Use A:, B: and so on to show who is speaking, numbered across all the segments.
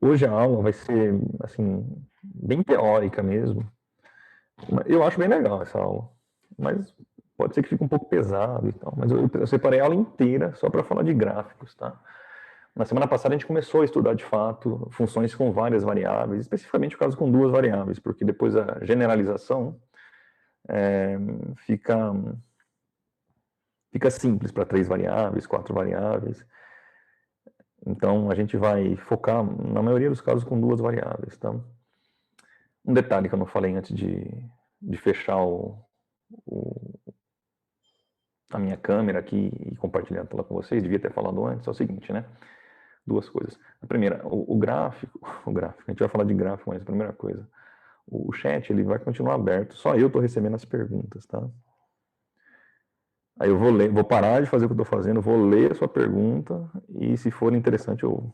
A: Hoje a aula vai ser, assim, bem teórica mesmo. Eu acho bem legal essa aula, mas pode ser que fique um pouco pesado e tal. Mas eu separei a aula inteira só para falar de gráficos, tá? Na semana passada a gente começou a estudar de fato funções com várias variáveis, especificamente o caso com duas variáveis, porque depois a generalização é, fica, fica simples para três variáveis, quatro variáveis. Então a gente vai focar, na maioria dos casos, com duas variáveis, tá? Um detalhe que eu não falei antes de fechar a minha câmera aqui e compartilhar a tela com vocês, devia ter falado antes, é o seguinte, né? Duas coisas. A primeira, o gráfico, a gente vai falar de gráfico, mas a primeira coisa, o chat ele vai continuar aberto, só eu estou recebendo as perguntas, tá? Aí eu vou ler, vou parar de fazer o que eu estou fazendo, vou ler a sua pergunta e se for interessante eu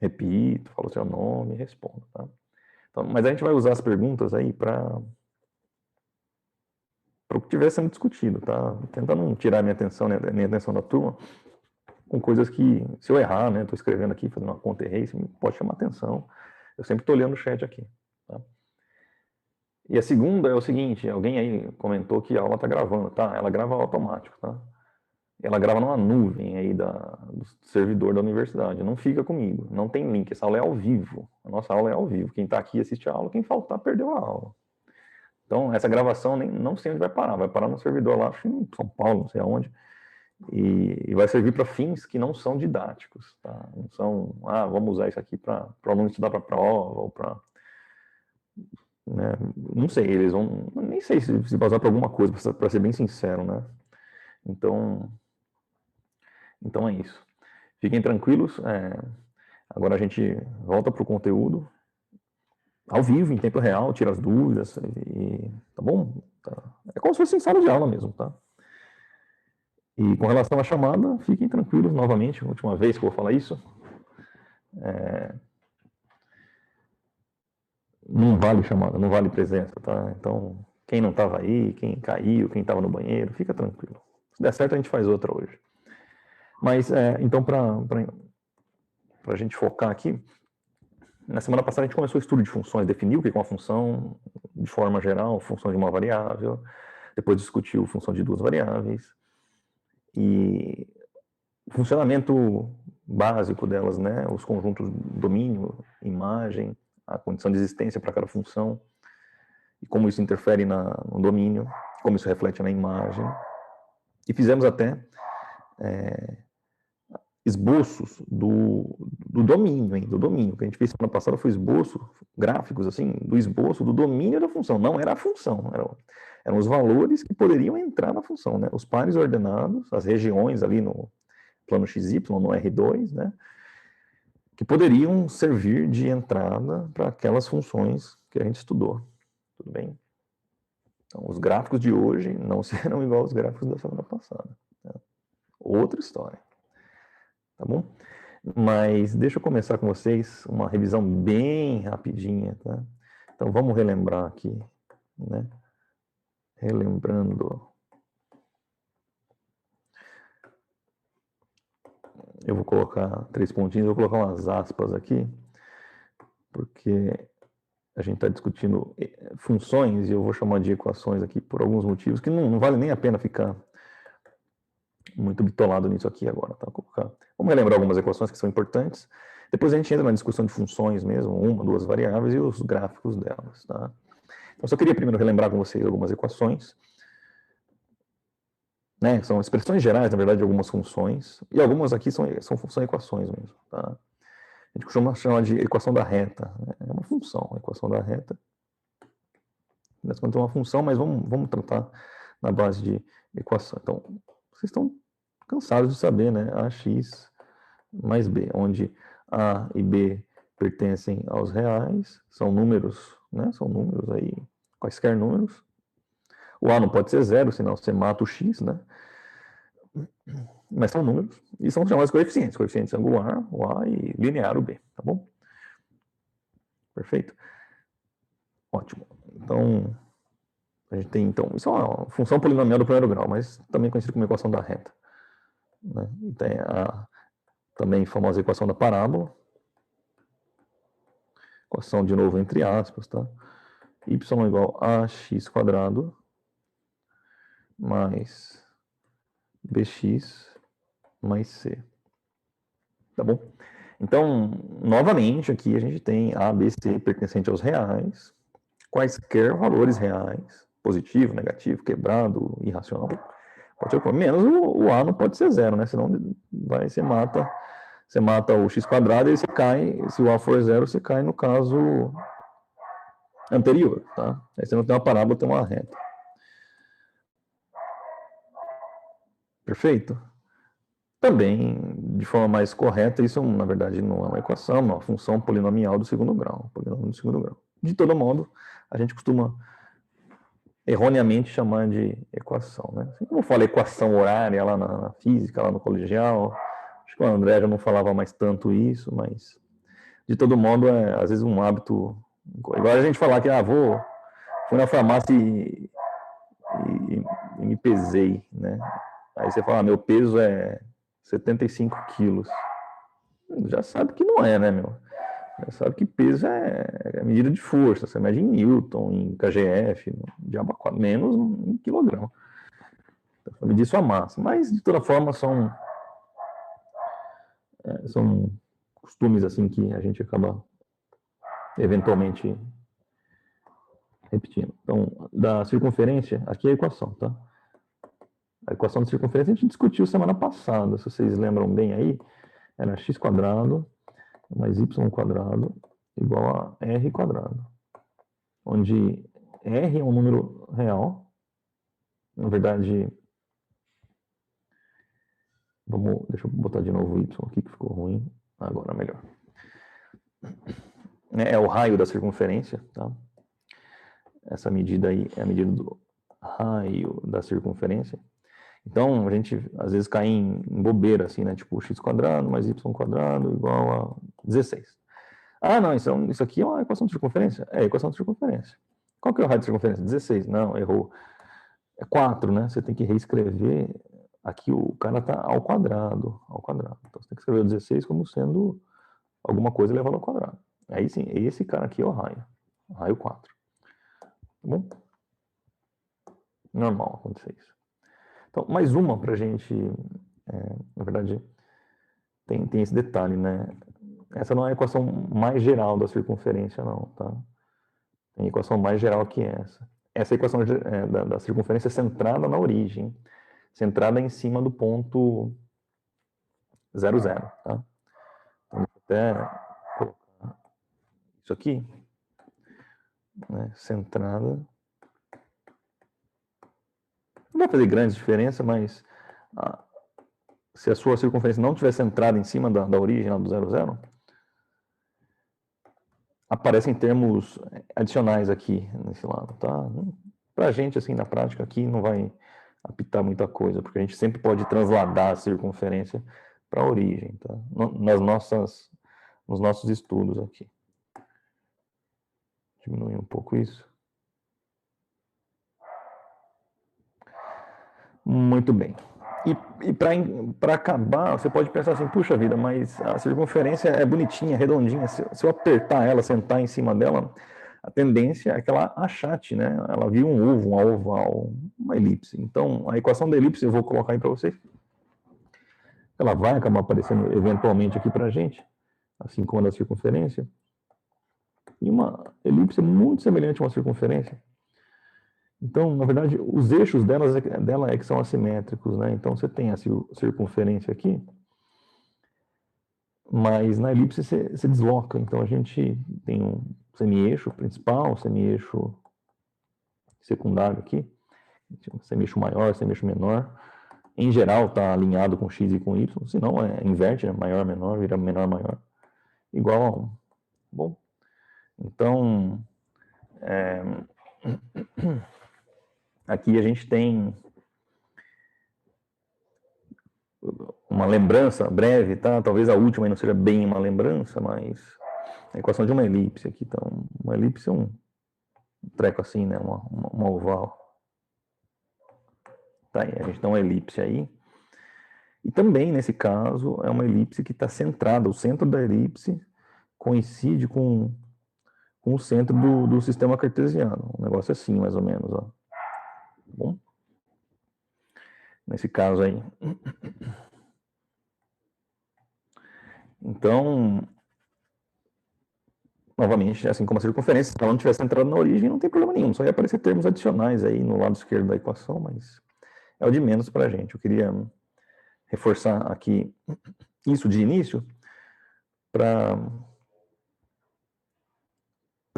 A: repito, falo o seu nome e respondo, tá? Então, mas a gente vai usar as perguntas aí para o que estiver sendo discutido, tá? Tentando não tirar minha atenção, né, minha atenção da turma com coisas que, se eu errar, né, estou escrevendo aqui, fazendo uma conta, errei, isso pode chamar atenção. Eu sempre estou olhando o chat aqui, tá? E a segunda é o seguinte, alguém aí comentou que a aula está gravando, tá? Ela grava automático, tá? Ela grava numa nuvem aí do servidor da universidade, não fica comigo, não tem link, essa aula é ao vivo, a nossa aula é ao vivo, quem está aqui assiste a aula, quem faltar perdeu a aula. Então, essa gravação não sei onde vai parar no servidor lá, acho que em São Paulo, não sei aonde, e vai servir para fins que não são didáticos, tá? Não são, vamos usar isso aqui para o aluno estudar para a prova, ou para... Né? Não sei, eles vão... Nem sei se vai usar para alguma coisa, para ser bem sincero, né? Então é isso. Fiquem tranquilos, agora a gente volta para o conteúdo, ao vivo, em tempo real, tira as dúvidas, tá bom? Tá. É como se fosse em sala de aula mesmo, tá? E com relação à chamada, fiquem tranquilos novamente, última vez que eu vou falar isso. Não vale chamada, não vale presença, tá? Então, quem não estava aí, quem caiu, quem estava no banheiro, fica tranquilo. Se der certo, a gente faz outra hoje. Mas, então, para a gente focar aqui, na semana passada a gente começou o estudo de funções, definiu o que é uma função, de forma geral, função de uma variável, depois discutiu função de duas variáveis, e o funcionamento básico delas, né? Os conjuntos domínio, imagem, a condição de existência para cada função, e como isso interfere no domínio, como isso reflete na imagem. E fizemos até esboços do domínio, hein? Do domínio. O que a gente fez semana passada foi esboço, gráficos, assim, do esboço do domínio da função. Não era a função, eram os valores que poderiam entrar na função, né? Os pares ordenados, as regiões ali no plano XY, no R2, né? Que poderiam servir de entrada para aquelas funções que a gente estudou. Tudo bem? Então, os gráficos de hoje não serão igual aos gráficos da semana passada. Né? Outra história. Tá bom? Mas deixa eu começar com vocês uma revisão bem rapidinha, tá? Então vamos relembrar aqui, né? Relembrando. Eu vou colocar 3 pontinhos, eu vou colocar umas aspas aqui, porque a gente está discutindo funções e eu vou chamar de equações aqui por alguns motivos que não vale nem a pena ficar muito bitolado nisso aqui agora, tá? Vamos relembrar algumas equações que são importantes. Depois a gente entra na discussão de funções mesmo, uma, duas variáveis e os gráficos delas, tá? Então, só queria primeiro relembrar com vocês algumas equações, né? São expressões gerais, na verdade, de algumas funções, e algumas aqui são equações mesmo, tá? A gente costuma chamar de equação da reta, né? É uma função, a equação da reta. Nós temos uma função, mas vamos tratar na base de equação. Então, vocês estão cansados de saber, né? AX mais B, onde A e B pertencem aos reais, são números, né? São números aí, quaisquer números. O A não pode ser zero, senão você mata o X, né? Mas são números, e são chamados coeficientes angular, o A, e linear, o B, tá bom? Perfeito? Ótimo. Então, a gente tem, então, isso é uma função polinomial do primeiro grau, mas também conhecida como equação da reta. Né? E tem a também famosa equação da parábola. equação de novo entre aspas, tá? Y igual a x quadrado mais bx mais c. Tá bom? Então, novamente, aqui a gente tem A, B, C pertencente aos reais, quaisquer valores reais, positivo, negativo, quebrado, irracional, pode ser menos o A não pode ser zero, né? Senão você mata o x quadrado e você cai, se o A for zero, você cai no caso anterior, tá? Aí você não tem uma parábola, tem uma reta. Perfeito? Também, de forma mais correta, isso na verdade não é uma equação, é uma função polinomial do segundo grau. Polinômio do segundo grau. De todo modo, a gente costuma erroneamente chamar de equação, né? Assim como eu falo equação horária lá na física, lá no colegial, acho que o André já não falava mais tanto isso, mas de todo modo é às vezes um hábito. Igual a gente falar que, fui na farmácia e me pesei, né? Aí você fala, meu peso é 75 quilos. Já sabe que não é, né, meu? Já sabe que peso é medida de força. Você mede em Newton, em KGF, diabo 4, menos em quilograma. Então, medir sua massa. Mas, de toda forma, são costumes assim que a gente acaba eventualmente repetindo. Então, da circunferência, aqui é a equação, tá? A equação da circunferência a gente discutiu semana passada, se vocês lembram bem aí, era x quadrado mais y quadrado igual a r quadrado, onde r é um número real, na verdade, deixa eu botar de novo o y aqui que ficou ruim, agora melhor. É o raio da circunferência, tá? Essa medida aí é a medida do raio da circunferência. Então, a gente às vezes cai em bobeira, assim, né? Tipo, x quadrado mais y quadrado igual a 16. Ah, não, isso aqui é uma equação de circunferência? É, equação de circunferência. Qual que é o raio de circunferência? 16. Não, errou. É 4, né? Você tem que reescrever. Aqui o cara está ao quadrado. Então, você tem que escrever o 16 como sendo alguma coisa elevada ao quadrado. Aí sim, esse cara aqui é o raio. Raio 4. Tá bom? Normal acontecer isso. Então, mais uma para a gente, na verdade, tem esse detalhe, né? Essa não é a equação mais geral da circunferência, não, tá? Tem equação mais geral que essa. Essa é a equação da circunferência centrada na origem, centrada em cima do ponto 0, 0, tá? Então, até colocar isso aqui, né? Centrada. Não vai fazer grande diferença, mas se a sua circunferência não estiver centrada em cima da origem, lá do 0, 0, aparecem termos adicionais aqui nesse lado, tá? Pra gente, assim, na prática aqui não vai apitar muita coisa, porque a gente sempre pode transladar a circunferência para a origem, tá? Nos nossos estudos aqui. Diminuir um pouco isso. Muito bem. E para acabar, você pode pensar assim, puxa vida, mas a circunferência é bonitinha, redondinha. Se eu apertar ela, sentar em cima dela, a tendência é que ela achate, né? Ela vira um ovo, uma oval, uma elipse. Então, a equação da elipse eu vou colocar aí para vocês. Ela vai acabar aparecendo eventualmente aqui para a gente, assim como a da circunferência. E uma elipse é muito semelhante a uma circunferência. Então, na verdade, os eixos dela é que são assimétricos, né? Então, você tem a circunferência aqui, mas na elipse você desloca. Então, a gente tem um semi-eixo principal, semi-eixo secundário aqui, semi-eixo maior, semi-eixo menor. Em geral, está alinhado com x e com y, senão inverte, né? Maior, menor, vira menor, maior. Igual a 1. Bom, então, aqui a gente tem uma lembrança breve, tá? Talvez a última não seja bem uma lembrança, mas a equação de uma elipse aqui. Então, uma elipse é um treco assim, né? Uma oval. Tá aí, a gente dá uma elipse aí. E também, nesse caso, é uma elipse que está centrada. O centro da elipse coincide com com o centro do sistema cartesiano. Um negócio assim, mais ou menos. Ó. Tá bom? Nesse caso aí. Então, novamente, assim como a circunferência, se ela não tivesse entrado na origem, não tem problema nenhum. Só ia aparecer termos adicionais aí no lado esquerdo da equação, mas é o de menos para a gente. Eu queria reforçar aqui isso de início para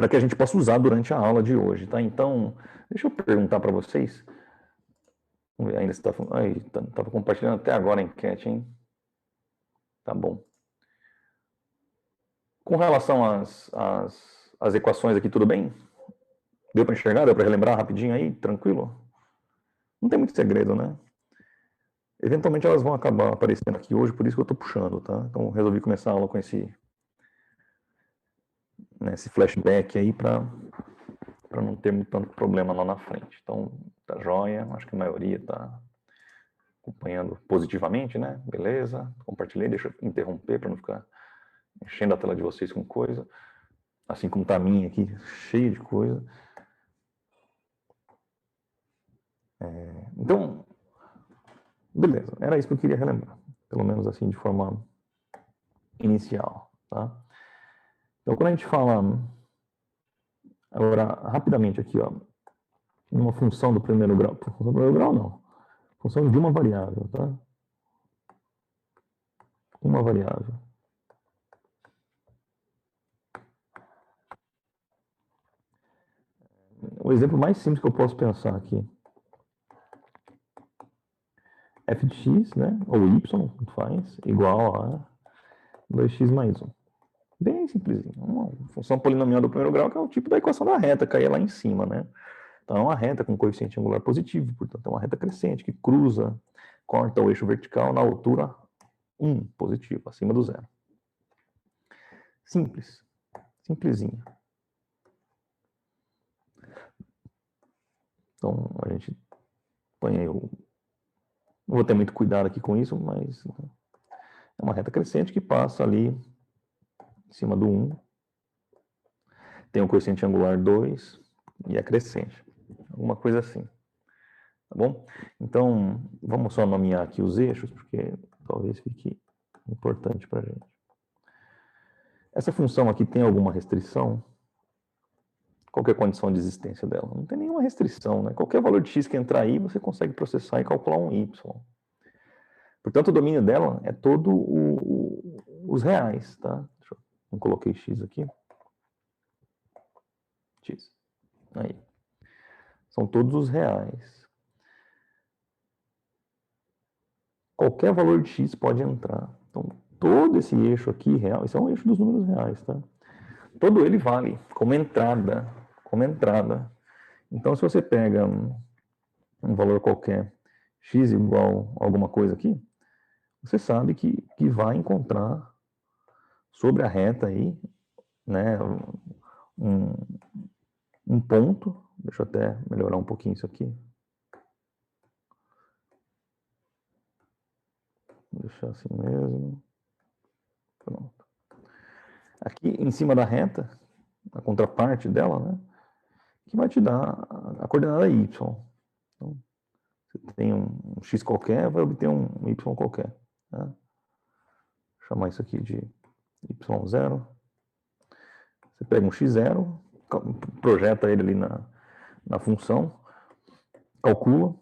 A: que a gente possa usar durante a aula de hoje, tá? Então, deixa eu perguntar para vocês. Vamos ver, ainda estava compartilhando até agora a enquete, hein? Tá bom. Com relação às equações aqui, tudo bem? Deu para enxergar? Deu para relembrar rapidinho aí? Tranquilo? Não tem muito segredo, né? Eventualmente elas vão acabar aparecendo aqui hoje, por isso que eu estou puxando, tá? Então resolvi começar a aula com esse flashback aí para não ter tanto problema lá na frente. Então, tá joia, acho que a maioria tá acompanhando positivamente, né? Beleza, compartilhei, deixa eu interromper para não ficar enchendo a tela de vocês com coisa. Assim como tá a minha aqui, cheia de coisa. Então, beleza, era isso que eu queria relembrar. Pelo menos assim, de forma inicial, tá? Então, quando a gente fala, agora, rapidamente aqui, ó, uma função do primeiro grau, função do primeiro grau não, função de uma variável, tá? Uma variável. O exemplo mais simples que eu posso pensar aqui, f de x, né, ou y, tanto faz, igual a 2x mais 1. Bem simplesinho. Uma função polinomial do primeiro grau, que é o tipo da equação da reta, cair lá em cima, né? Então, é uma reta com coeficiente angular positivo, portanto, é uma reta crescente que cruza, corta o eixo vertical na altura 1, positivo, acima do zero. Simples. Simplesinho. Então, a gente põe aí o... Não vou ter muito cuidado aqui com isso, mas é uma reta crescente que passa ali em cima do 1. Tem o coeficiente angular 2 e é crescente. Alguma coisa assim. Tá bom? Então, vamos só nomear aqui os eixos, porque talvez fique importante para a gente. Essa função aqui tem alguma restrição? Qual que é a condição de existência dela? Não tem nenhuma restrição, né? Qualquer valor de x que entrar aí, você consegue processar e calcular um y. Portanto, o domínio dela é todo os reais, tá? Não coloquei x aqui. X. Aí. São todos os reais. Qualquer valor de x pode entrar. Então, todo esse eixo aqui real, esse é um eixo dos números reais, tá? Todo ele vale como entrada, como entrada. Então, se você pega um valor qualquer, x igual a alguma coisa aqui, você sabe que vai encontrar sobre a reta aí, né, um, um ponto. Deixa eu até melhorar um pouquinho isso aqui. Vou deixar assim mesmo. Pronto. Aqui em cima da reta, a contraparte dela, né, que vai te dar a coordenada y. Então, você tem um x qualquer, vai obter um y qualquer. Né? Vou chamar isso aqui de y0. Você pega um x0, projeta ele ali na função, calcula,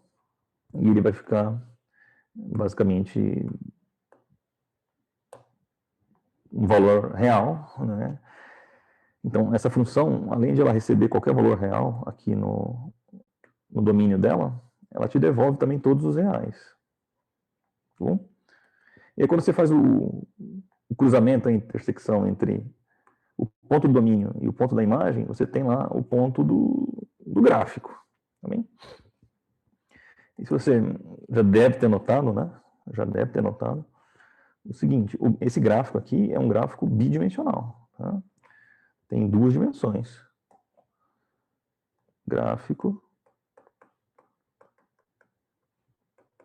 A: e ele vai ficar basicamente um valor real, né? Então, essa função, além de ela receber qualquer valor real aqui no domínio dela, ela te devolve também todos os reais. Tá bom? E aí, quando você faz o cruzamento, a intersecção entre o ponto do domínio e o ponto da imagem, você tem lá o ponto do gráfico. Tá bem? E se você já deve ter notado, né? Já deve ter notado o seguinte: esse gráfico aqui é um gráfico bidimensional. Tá? Tem duas dimensões. Gráfico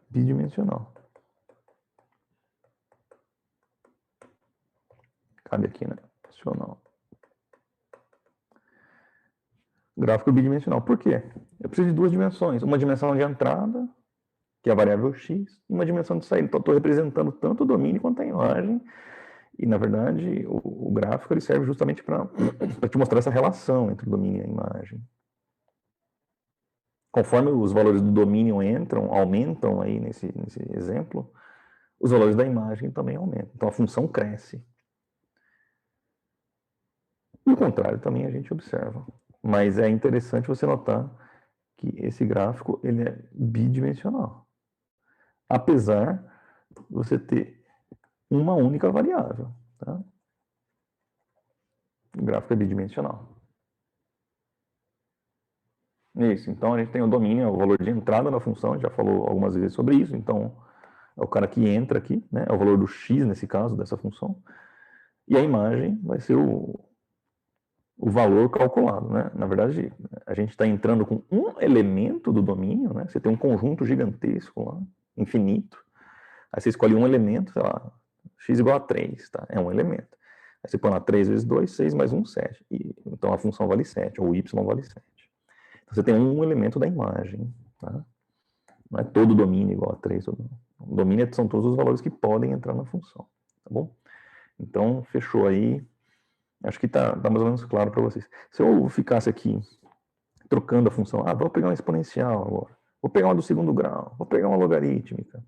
A: bidimensional. Cabe aqui, né? Bidimensional. Gráfico bidimensional. Por quê? Eu preciso de duas dimensões. Uma dimensão de entrada, que é a variável x, e uma dimensão de saída. Então, estou representando tanto o domínio quanto a imagem. E, na verdade, o gráfico ele serve justamente para te mostrar essa relação entre o domínio e a imagem. Conforme os valores do domínio aumentam aí nesse exemplo, os valores da imagem também aumentam. Então, a função cresce. E o contrário também a gente observa. Mas é interessante você notar que esse gráfico ele é bidimensional. Apesar de você ter uma única variável. Tá? O gráfico é bidimensional. Isso, então a gente tem o domínio, é o valor de entrada da função, a gente já falou algumas vezes sobre isso, então é o cara que entra aqui, né? É o valor do x nesse caso, dessa função, e a imagem vai ser o valor calculado, né? Na verdade, a gente está entrando com um elemento do domínio, né? Você tem um conjunto gigantesco lá, infinito, aí você escolhe um elemento, sei lá, x igual a 3, tá? É um elemento. Aí você põe lá 3 vezes 2, 6 mais 1, 7. Então a função vale 7, ou y vale 7. Então, você tem um elemento da imagem. Tá? Não é todo domínio igual a 3. O domínio são todos os valores que podem entrar na função. Tá bom? Então, fechou aí. Acho que tá mais ou menos claro para vocês. Se eu ficasse aqui trocando a função, vou pegar uma exponencial agora, vou pegar uma do segundo grau, vou pegar uma logarítmica,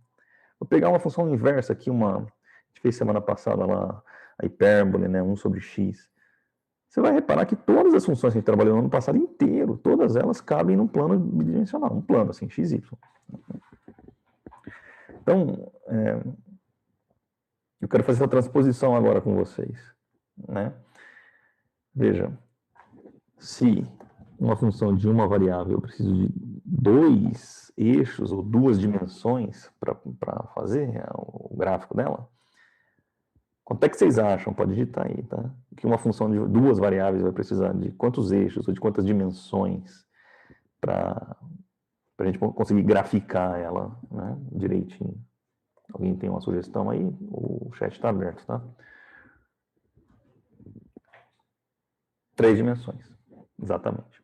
A: vou pegar uma função inversa aqui, a gente fez semana passada lá, a hipérbole, né, 1 sobre x. Você vai reparar que todas as funções que a gente trabalhou no ano passado inteiro, todas elas cabem num plano bidimensional, um plano assim, xy. Então, eu quero fazer essa transposição agora com vocês. Né? Veja, se uma função de uma variável eu preciso de 2 eixos ou 2 dimensões para fazer o gráfico dela, quanto é que vocês acham? Pode digitar aí, tá? Que uma função de 2 variáveis vai precisar de quantos eixos ou de quantas dimensões para a gente conseguir graficar ela, né, direitinho. Alguém tem uma sugestão aí? O chat está aberto, tá? 3 dimensões, exatamente.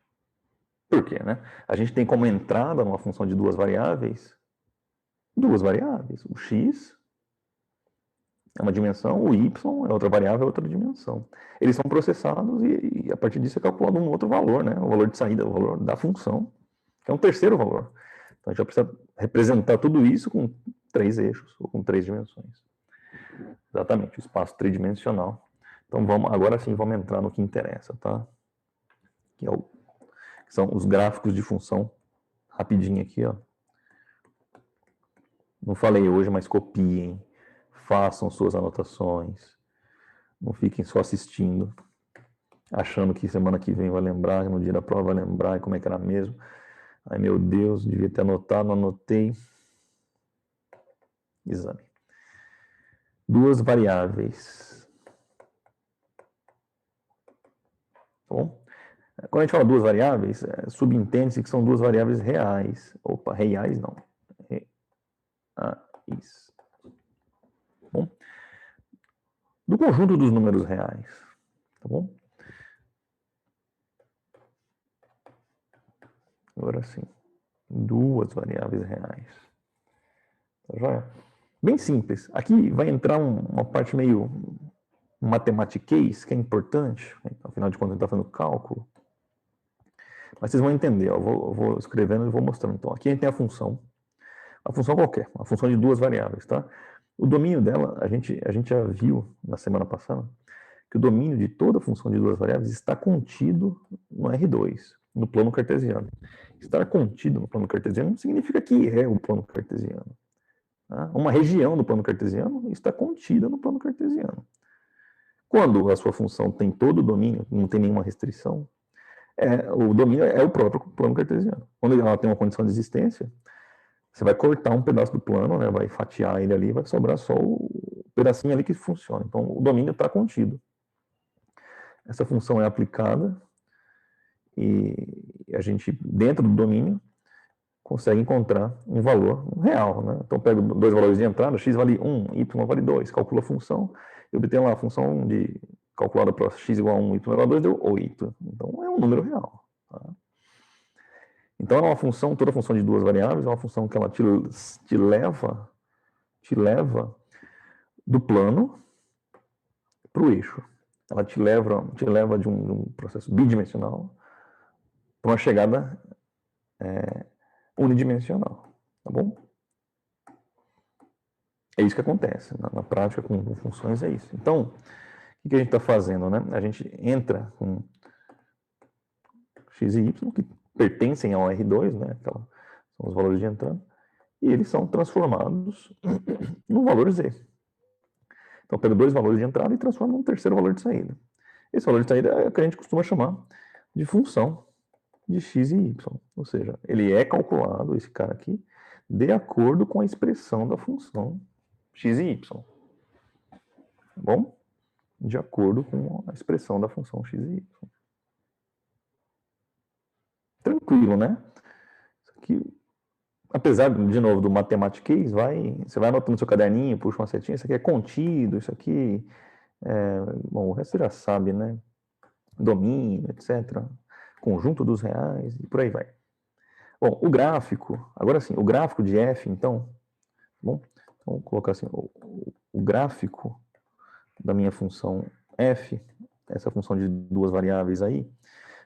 A: Por quê, né? A gente tem como entrada numa função de duas variáveis. O x é uma dimensão, o y é outra variável, é outra dimensão. Eles são processados e a partir disso é calculado um outro valor, né? O valor de saída, o valor da função, que é um terceiro valor. Então a gente vai precisar representar tudo isso com 3 eixos, ou com 3 dimensões. Exatamente, o espaço tridimensional. Então agora sim vamos entrar no que interessa, tá? Que são os gráficos de função. Rapidinho aqui, ó. Não falei hoje, mas copiem. Façam suas anotações. Não fiquem só assistindo, achando que semana que vem vai lembrar, no dia da prova vai lembrar, como é que era mesmo. Ai, meu Deus, devia ter anotado, não anotei. Exame. 2 variáveis. Tá bom? Quando a gente fala 2 variáveis, subentende-se que são 2 variáveis reais. Opa, reais não. Reais. Bom? Do conjunto dos números reais. Tá bom? Agora sim. 2 variáveis reais. Tá joia? Bem simples. Aqui vai entrar uma parte meio matematiquez, que é importante. Afinal de contas, a gente está fazendo cálculo. Mas vocês vão entender. Ó, eu vou escrevendo e vou mostrando. Então, aqui a gente tem a função qualquer, a função de 2 variáveis, tá? O domínio dela, a gente já viu na semana passada, que o domínio de toda função de 2 variáveis está contido no R2, no plano cartesiano. Estar contido no plano cartesiano não significa que é o plano cartesiano. Tá? Uma região do plano cartesiano está contida no plano cartesiano. Quando a sua função tem todo o domínio, não tem nenhuma restrição, o domínio é o próprio plano cartesiano. Quando ela tem uma condição de existência, você vai cortar um pedaço do plano, né, vai fatiar ele ali, vai sobrar só o pedacinho ali que funciona. Então, o domínio está contido. Essa função é aplicada e a gente, dentro do domínio, consegue encontrar um valor real. Né? Então, pego 2 valores de entrada, x vale 1, y vale 2, calculo a função, e obtenho lá a função calculada para x igual a 1, y igual a 2, deu 8. Então, é um número real. Tá? Então, é uma função, toda função de duas variáveis é uma função que ela te leva do plano para o eixo. Ela te leva de um processo bidimensional para uma chegada unidimensional, tá bom? É isso que acontece. Na prática, com funções, é isso. Então, o que a gente está fazendo, né? A gente entra com x e y, que pertencem ao R2, né? São os valores de entrada, e eles são transformados no valor z. Então, pega dois valores de entrada e transforma num terceiro valor de saída. Esse valor de saída é o que a gente costuma chamar de função de x e y. Ou seja, ele é calculado, esse cara aqui, de acordo com a expressão da função x e y. Tá bom? De acordo com a expressão da função x e y. Tranquilo, né? Isso aqui, apesar, de novo, do matematiquês, você vai anotando no seu caderninho, puxa uma setinha, isso aqui é contido, isso aqui bom, o resto você já sabe, né? Domínio, etc. Conjunto dos reais e por aí vai. Bom, o gráfico, agora sim, o gráfico de f, então, bom, então vou colocar assim, o gráfico da minha função f, essa função de duas variáveis aí,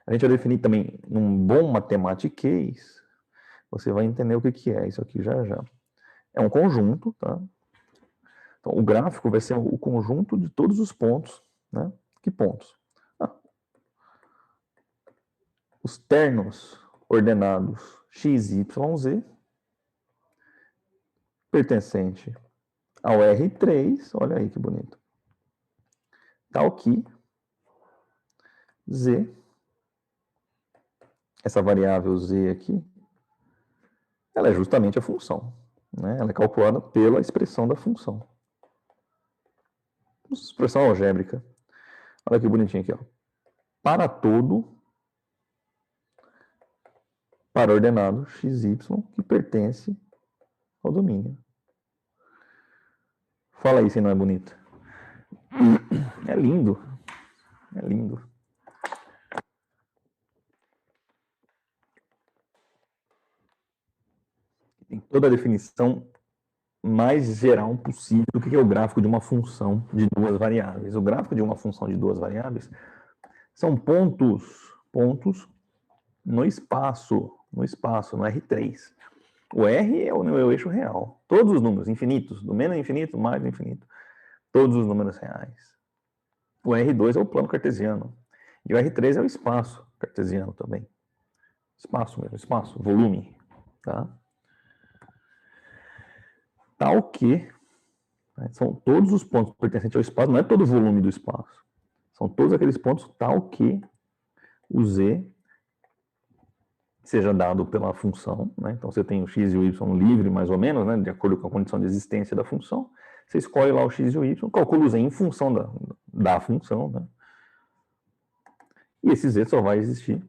A: a gente vai definir também num bom matematiquês, você vai entender o que é isso aqui já já. É um conjunto, tá? Então, o gráfico vai ser o conjunto de todos os pontos, né? Que pontos? Os ternos ordenados x, y, z, pertencente ao R3, olha aí que bonito, tal que z, essa variável z aqui, ela é justamente a função, né? Ela é calculada pela expressão da função. Expressão algébrica. Olha que bonitinho aqui, ó. Para todo para ordenado xy que pertence ao domínio. Fala aí se não é bonito. É lindo. É lindo. Tem toda a definição mais geral possível do que é o gráfico de uma função de duas variáveis. O gráfico de uma função de duas variáveis são pontos no espaço, no R3. O R é o meu eixo real. Todos os números infinitos, do menos infinito, mais infinito. Todos os números reais. O R2 é o plano cartesiano. E o R3 é o espaço cartesiano também. Espaço mesmo, espaço, volume. Tá? Tal que, né, são todos os pontos pertencentes ao espaço, não é todo o volume do espaço. São todos aqueles pontos tal que o Z seja dado pela função, né? Então você tem o x e o y livre, mais ou menos, né? De acordo com a condição de existência da função. Você escolhe lá o x e o y, calcula o z em função da função, né? E esse z só vai existir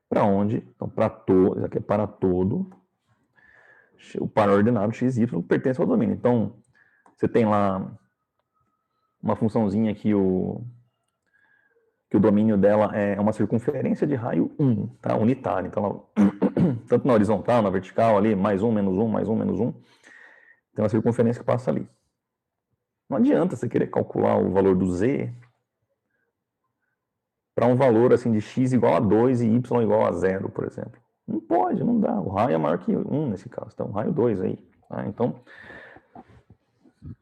A: para onde? Então, para todo, isso aqui é para todo o par ordenado x e y pertence ao domínio. Então, você tem lá uma funçãozinha que o domínio dela é uma circunferência de raio 1, tá? Unitária. Então, tanto na horizontal, na vertical ali, mais 1, menos 1, mais 1, menos 1, tem uma circunferência que passa ali. Não adianta você querer calcular o valor do z para um valor assim de x igual a 2 e y igual a 0, por exemplo. Não pode, não dá. O raio é maior que 1 nesse caso. Então, raio 2 aí. Tá? Então,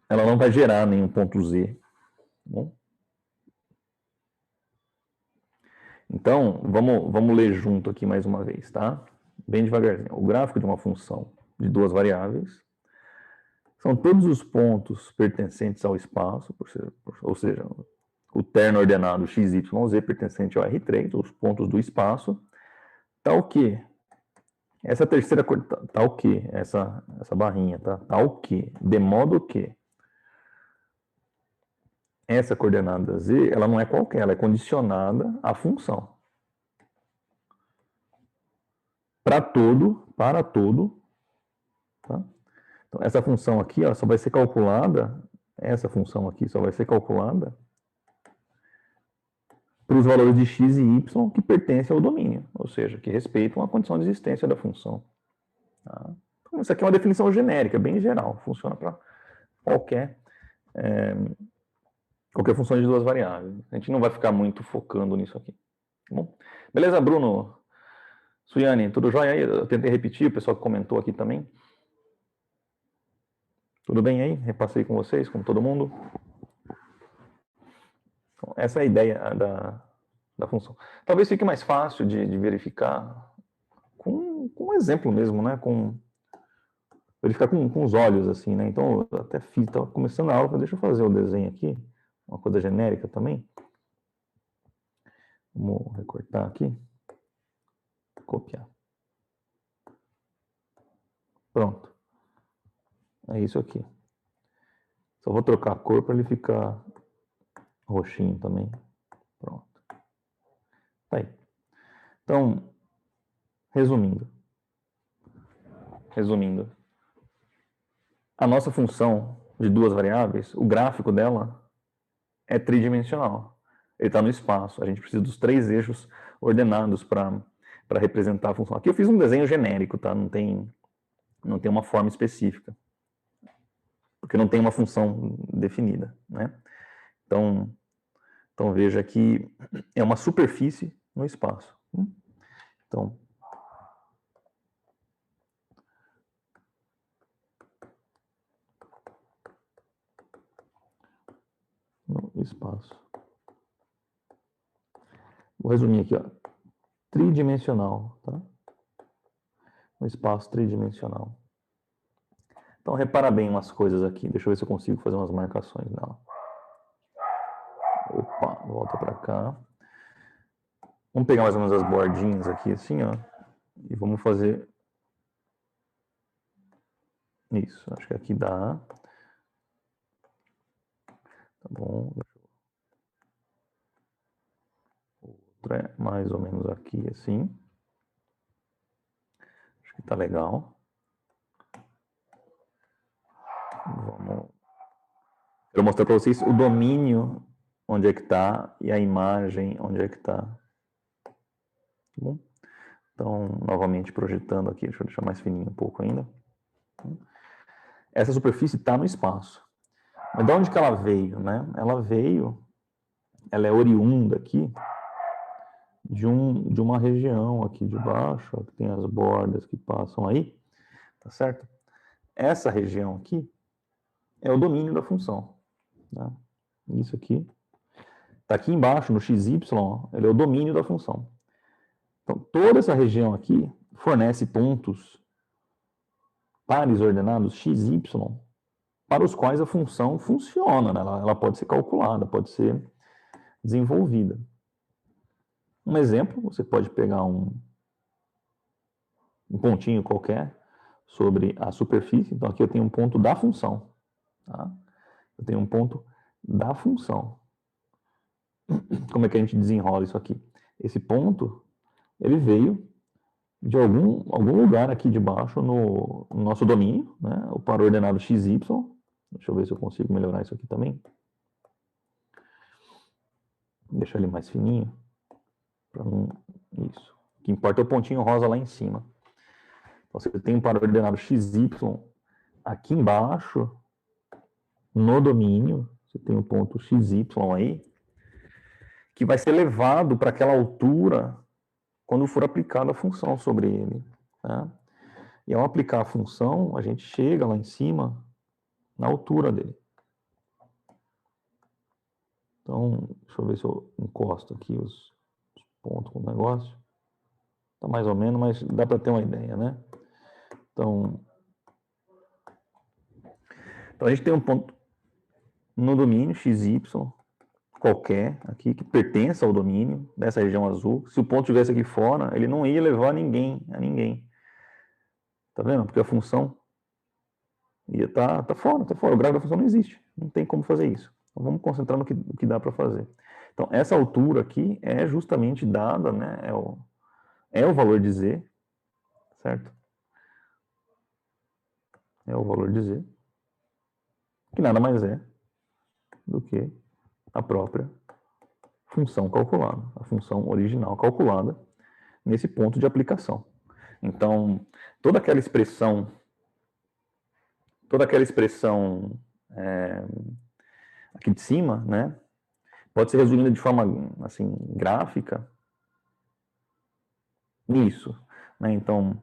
A: ela não vai gerar nenhum ponto z. Tá bom? Então, vamos ler junto aqui mais uma vez, tá? Bem devagarzinho. O gráfico de uma função de duas variáveis são todos os pontos pertencentes ao espaço, ou seja, o terno ordenado x, y, z pertencente ao R3, os pontos do espaço, tal que essa terceira tal que essa barrinha, tá? Tal que, de modo que essa coordenada z, ela não é qualquer, ela é condicionada à função. Para todo, tá? Então, essa função aqui, ó, só vai ser calculada, essa função aqui só vai ser calculada para os valores de x e y que pertencem ao domínio, ou seja, que respeitam a condição de existência da função. Tá? Então, isso aqui é uma definição genérica, bem geral, funciona para qualquer, qualquer função de duas variáveis. A gente não vai ficar muito focando nisso aqui. Tá bom? Beleza, Bruno? Suiane, tudo jóia aí? Eu tentei repetir, o pessoal que comentou aqui também. Tudo bem aí? Repassei com vocês, com todo mundo. Então, essa é a ideia da função. Talvez fique mais fácil de verificar com um exemplo mesmo, né? Verificar com os olhos, assim, né? Então, eu até fiz, estava começando a aula, deixa eu fazer o desenho aqui, uma coisa genérica também. Vamos recortar aqui. Copiar. Pronto. É isso aqui. Só vou trocar a cor para ele ficar roxinho também. Pronto. Tá aí. Então, resumindo. A nossa função de duas variáveis, o gráfico dela é tridimensional. Ele está no espaço. A gente precisa dos três eixos ordenados para representar a função. Aqui eu fiz um desenho genérico, tá? Não tem uma forma específica. Porque não tem uma função definida, né? Então veja que é uma superfície no espaço. Então, no espaço. Vou resumir aqui, ó. Tridimensional, tá? Um espaço tridimensional. Então, repara bem umas coisas aqui. Deixa eu ver se eu consigo fazer umas marcações nela. Opa, volta para cá. Vamos pegar mais ou menos as bordinhas aqui, assim, ó. E vamos fazer isso. Acho que aqui dá. Tá bom. Outra é mais ou menos aqui, assim. Acho que tá legal. Vamos... Quero mostrar para vocês o domínio, onde é que está, e a imagem, onde é que está. Tá bom? Então, novamente projetando aqui, deixa eu deixar mais fininho um pouco ainda. Essa superfície está no espaço. Mas de onde que ela veio, né? Ela é oriunda aqui de uma região aqui de baixo, ó, que tem as bordas que passam aí, tá certo? Essa região aqui é o domínio da função. Tá? Isso aqui. Está aqui embaixo, no xy, ele é o domínio da função. Então, toda essa região aqui fornece pontos pares ordenados x, y, para os quais a função funciona, né? Ela pode ser calculada, pode ser desenvolvida. Um exemplo, você pode pegar um pontinho qualquer sobre a superfície. Então, aqui eu tenho um ponto da função. Tá? Eu tenho um ponto da função. Como é que a gente desenrola isso aqui? Esse ponto, ele veio de algum lugar aqui de baixo no nosso domínio, né? O par ordenado xy. Deixa eu ver se eu consigo melhorar isso aqui também. Deixar ele mais fininho. Isso. O que importa é o pontinho rosa lá em cima. Então, você tem um par ordenado xy aqui embaixo, no domínio, você tem um ponto xy aí, que vai ser levado para aquela altura quando for aplicada a função sobre ele. Tá? E ao aplicar a função, a gente chega lá em cima, na altura dele. Então, deixa eu ver se eu encosto aqui os pontos com o negócio. Tá mais ou menos, mas dá para ter uma ideia, né? Então, a gente tem um ponto no domínio xy, qualquer, aqui, que pertença ao domínio dessa região azul. Se o ponto estivesse aqui fora, ele não ia levar a ninguém. Tá vendo? Porque a função ia tá fora. O gráfico da função não existe. Não tem como fazer isso. Então, vamos concentrar no que dá para fazer. Então, essa altura aqui é justamente dada, né? É o valor de z, certo? É o valor de z, que nada mais é do que a própria função calculada, a função original calculada nesse ponto de aplicação. Então, toda aquela expressão aqui de cima, né, pode ser resumida de forma assim gráfica nisso, né? Então,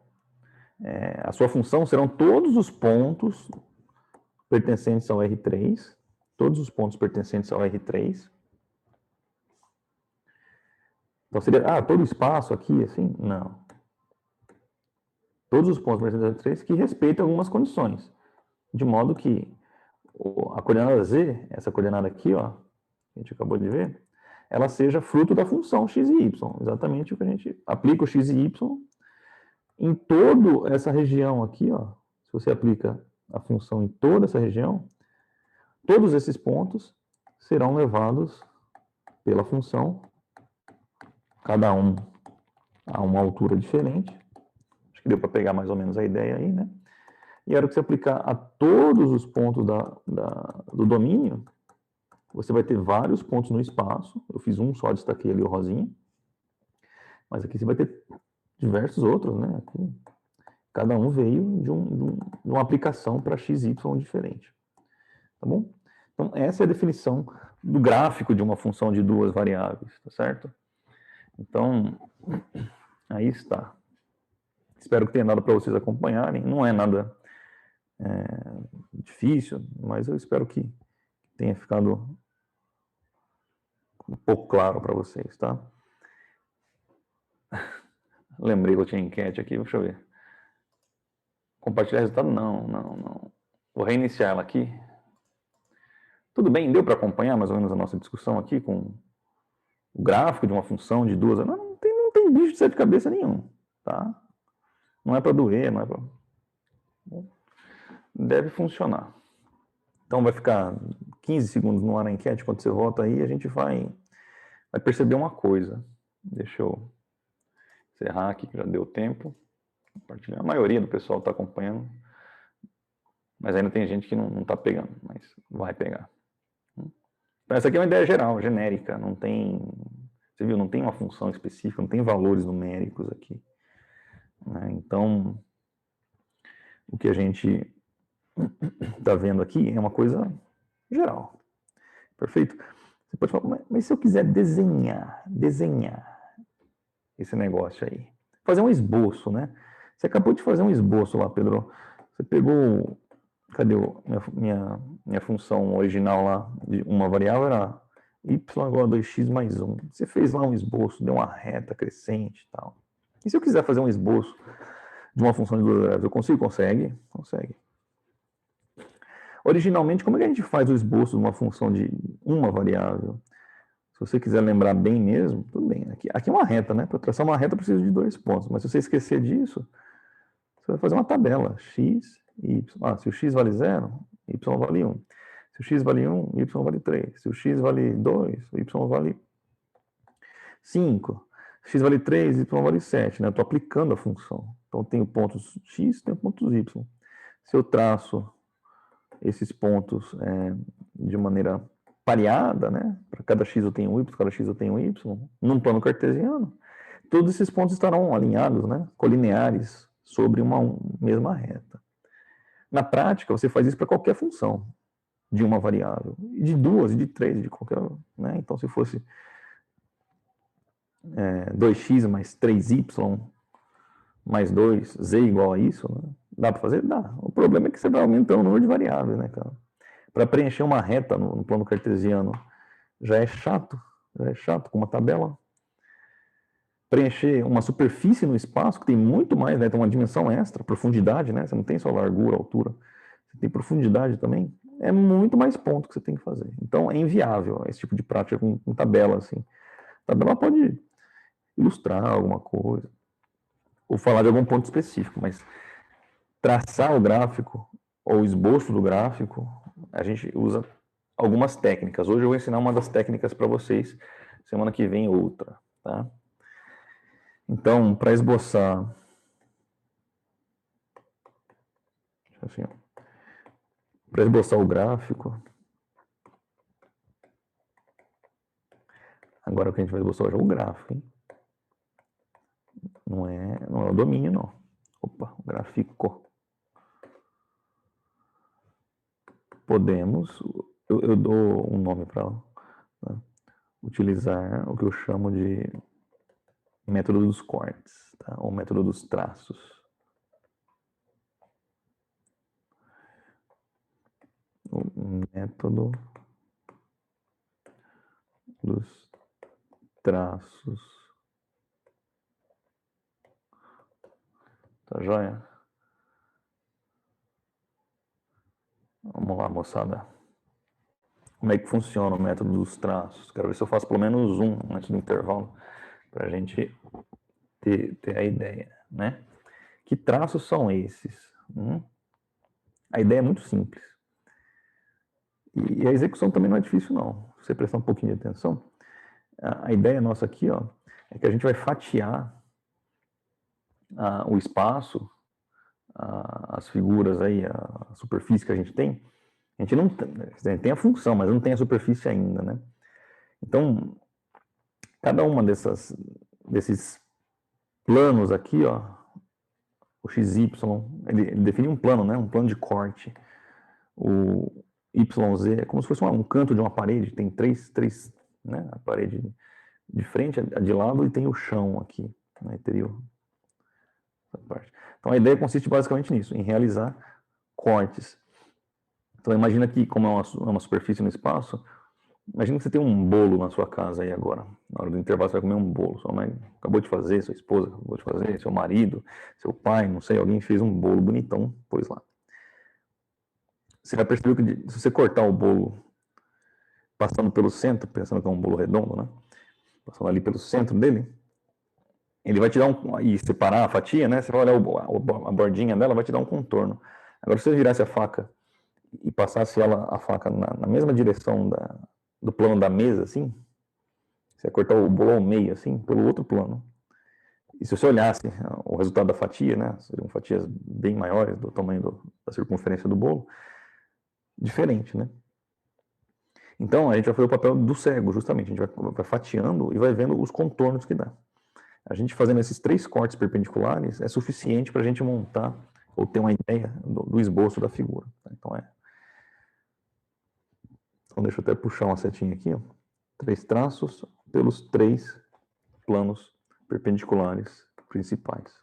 A: a sua função serão todos os pontos pertencentes ao R3, todos os pontos pertencentes ao R3. Então seria, todo o espaço aqui, assim? Não. Todos os pontos pertencentes ao R3 que respeitam algumas condições, de modo que a coordenada Z, essa coordenada aqui, ó, que a gente acabou de ver, ela seja fruto da função x e y, exatamente o que a gente aplica o x e y em toda essa região aqui, ó. Se você aplica a função em toda essa região, todos esses pontos serão levados pela função, cada um a uma altura diferente. Acho que deu para pegar mais ou menos a ideia aí, né? E a hora que você aplicar a todos os pontos do domínio, você vai ter vários pontos no espaço. Eu fiz um só, destaquei ali o rosinha. Mas aqui você vai ter diversos outros, né? Aqui, cada um veio de uma aplicação para XY diferente. Tá bom? Então, essa é a definição do gráfico de uma função de duas variáveis, tá certo? Então, aí está. Espero que tenha dado para vocês acompanharem. Não é nada difícil, mas eu espero que tenha ficado um pouco claro para vocês, tá? Lembrei que eu tinha enquete aqui, deixa eu ver. Compartilhar resultado? Não. Vou reiniciar ela aqui. Tudo bem? Deu para acompanhar mais ou menos a nossa discussão aqui com o gráfico de uma função de duas? Não tem bicho de sete cabeças nenhum, tá? Não é para doer, não é para... Deve funcionar. Então vai ficar 15 segundos no ar a enquete, quando você volta aí, a gente vai perceber uma coisa. Deixa eu encerrar aqui, que já deu tempo. Compartilhar. A maioria do pessoal está acompanhando, mas ainda tem gente que não está pegando, mas vai pegar. Então, essa aqui é uma ideia geral, genérica, não tem... Você viu, não tem uma função específica, não tem valores numéricos aqui. Né? Então, o que a gente está vendo aqui é uma coisa geral. Perfeito? Você pode falar, mas se eu quiser desenhar esse negócio aí, fazer um esboço, né? Você acabou de fazer um esboço lá, Pedro. Você pegou, cadê minha função original lá, de uma variável era y igual a 2x mais 1. Você fez lá um esboço, deu uma reta crescente e tal. E se eu quiser fazer um esboço de uma função de duas variáveis, eu consigo? Consegue. Originalmente, como é que a gente faz o esboço de uma função de uma variável? Se você quiser lembrar bem mesmo, tudo bem. Aqui é uma reta, né? Para traçar uma reta, precisa de 2 pontos. Mas se você esquecer disso, você vai fazer uma tabela. X, Y. Se o X vale 0, Y vale 1. Se o X vale 1, Y vale 3. Se o X vale 2, o Y vale 5. Se X vale 3, Y vale 7. Né? Estou aplicando a função. Então, tenho pontos X, tenho pontos Y. Se eu traço esses pontos de maneira pareada, né? Para cada x eu tenho y, para cada x eu tenho y, num plano cartesiano, todos esses pontos estarão alinhados, né? Colineares sobre uma mesma reta. Na prática, você faz isso para qualquer função de uma variável, de duas, de três, de qualquer, né? Então, se fosse 2x mais 3y mais 2, z igual a isso, né? Dá para fazer? Dá. O problema é que você vai aumentando o número de variáveis, né, cara? Para preencher uma reta no plano cartesiano já é chato com uma tabela. Preencher uma superfície no espaço, que tem muito mais, né? Tem uma dimensão extra, profundidade, né? Você não tem só largura, altura, você tem profundidade também. É muito mais ponto que você tem que fazer. Então é inviável esse tipo de prática com tabela, assim. A tabela pode ilustrar alguma coisa, ou falar de algum ponto específico, mas traçar o gráfico ou o esboço do gráfico, a gente usa algumas técnicas. Hoje eu vou ensinar uma das técnicas para vocês, semana que vem outra, tá? Então, para esboçar, assim, para esboçar o gráfico, Agora o que a gente vai esboçar hoje é o gráfico, hein? Não é o domínio, não. Opa, o gráfico. Podemos, eu dou um nome para ela, né? Utilizar o que eu chamo de método dos cortes, tá? Ou método dos traços. O método dos traços. Tá joia? Vamos lá, moçada. Como é que funciona o método dos traços? Quero ver se eu faço pelo menos um antes do intervalo, para a gente ter a ideia, né? Que traços são esses? A ideia é muito simples. E a execução também não é difícil, não. Se você prestar um pouquinho de atenção, a ideia nossa aqui, ó, é que a gente vai fatiar o espaço, as figuras aí, a superfície que a gente tem. A gente não tem a função, mas não tem a superfície ainda, né? Então, cada uma desses planos aqui, ó, o XY, ele define um plano, né? Um plano de corte. O YZ é como se fosse um canto de uma parede, tem três, né? A parede de frente, a de lado, e tem o chão aqui, né? Teria essa parte. Então a ideia consiste basicamente nisso, em realizar cortes. Então imagina que, como é uma superfície no espaço, imagina que você tem um bolo na sua casa aí agora. Na hora do intervalo você vai comer um bolo. Sua mãe acabou de fazer, sua esposa acabou de fazer, seu marido, seu pai, não sei, alguém fez um bolo bonitão, pôs lá. Você vai perceber que se você cortar o bolo passando pelo centro, pensando que é um bolo redondo, né? Passando ali pelo centro dele, ele vai te dar e separar a fatia, né? Você vai olhar a bordinha dela, vai te dar um contorno. Agora, se você virasse a faca e passasse a faca na mesma direção do plano da mesa, assim, você ia cortar o bolo ao meio, assim, pelo outro plano. E se você olhasse o resultado da fatia, né? Seriam fatias bem maiores do tamanho da circunferência do bolo, diferente, né? Então, a gente vai fazer o papel do cego, justamente. A gente vai fatiando e vai vendo os contornos que dá. A gente fazendo esses 3 cortes perpendiculares é suficiente para a gente montar ou ter uma ideia do esboço da figura. Então, então deixa eu até puxar uma setinha aqui. Ó. 3 traços pelos 3 planos perpendiculares principais.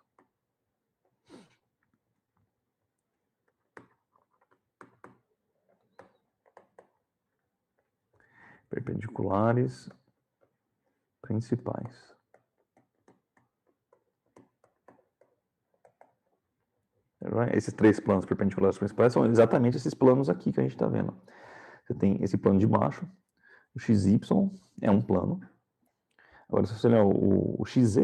A: Perpendiculares principais. Esses 3 planos perpendiculares principais são exatamente esses planos aqui que a gente está vendo. Você tem esse plano de baixo, o XY é um plano. Agora, se você olhar o XZ,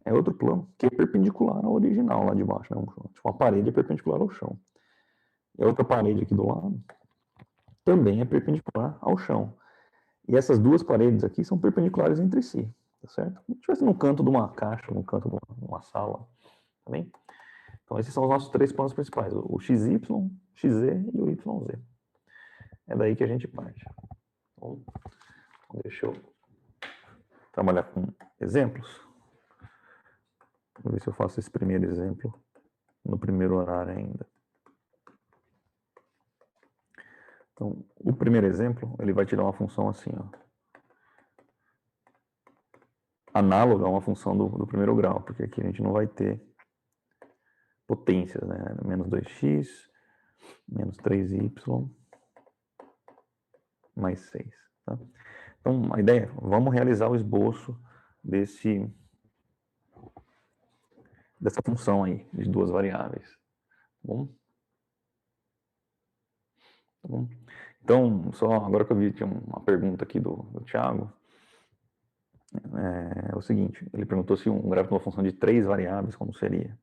A: é outro plano, que é perpendicular ao original lá de baixo. Né? Tipo, uma parede perpendicular ao chão. E a outra parede aqui do lado também é perpendicular ao chão. E essas duas paredes aqui são perpendiculares entre si, tá certo? Como se estivesse no canto de uma caixa, no canto de uma sala, tá bem? Então esses são os nossos 3 planos principais, o XY, XZ e o YZ. É daí que a gente parte. Então, deixa eu trabalhar com exemplos. Vou ver se eu faço esse primeiro exemplo no primeiro horário ainda. Então, o primeiro exemplo, ele vai te dar uma função assim, ó. Análoga a uma função do primeiro grau, porque aqui a gente não vai ter potências, né? Menos 2x, menos 3y, mais 6. Tá? Então, a ideia é, vamos realizar o esboço dessa função aí, de 2 variáveis. Tá bom? Tá bom? Então, só agora que eu vi, tinha uma pergunta aqui do Thiago, é o seguinte, ele perguntou se um gráfico de uma função de 3 variáveis, como seria?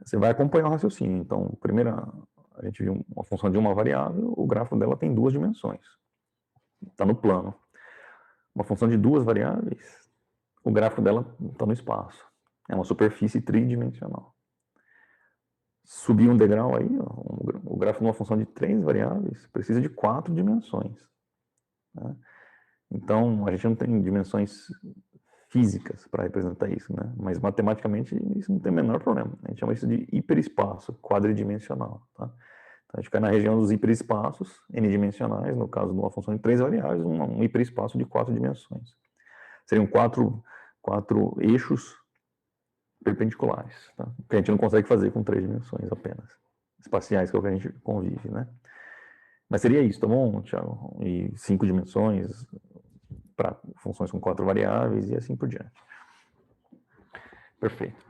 A: Você vai acompanhar o raciocínio. Então, primeiro, a gente viu uma função de uma variável, o gráfico dela tem 2 dimensões. Está no plano. Uma função de 2 variáveis, o gráfico dela está no espaço. É uma superfície tridimensional. Subir um degrau aí, ó, o gráfico de uma função de 3 variáveis precisa de 4 dimensões. Né? Então, a gente não tem dimensões físicas para representar isso, né? Mas matematicamente isso não tem o menor problema. A gente chama isso de hiperespaço quadridimensional, tá? Então, a gente fica na região dos hiperespaços n-dimensionais, no caso de uma função de 3 variáveis, um hiperespaço de 4 dimensões. Seriam quatro eixos perpendiculares, tá? Que a gente não consegue fazer com 3 dimensões apenas, espaciais, que é o que a gente convive, né? Mas seria isso, tá bom, Thiago? E 5 dimensões para funções com 4 variáveis e assim por diante. Perfeito.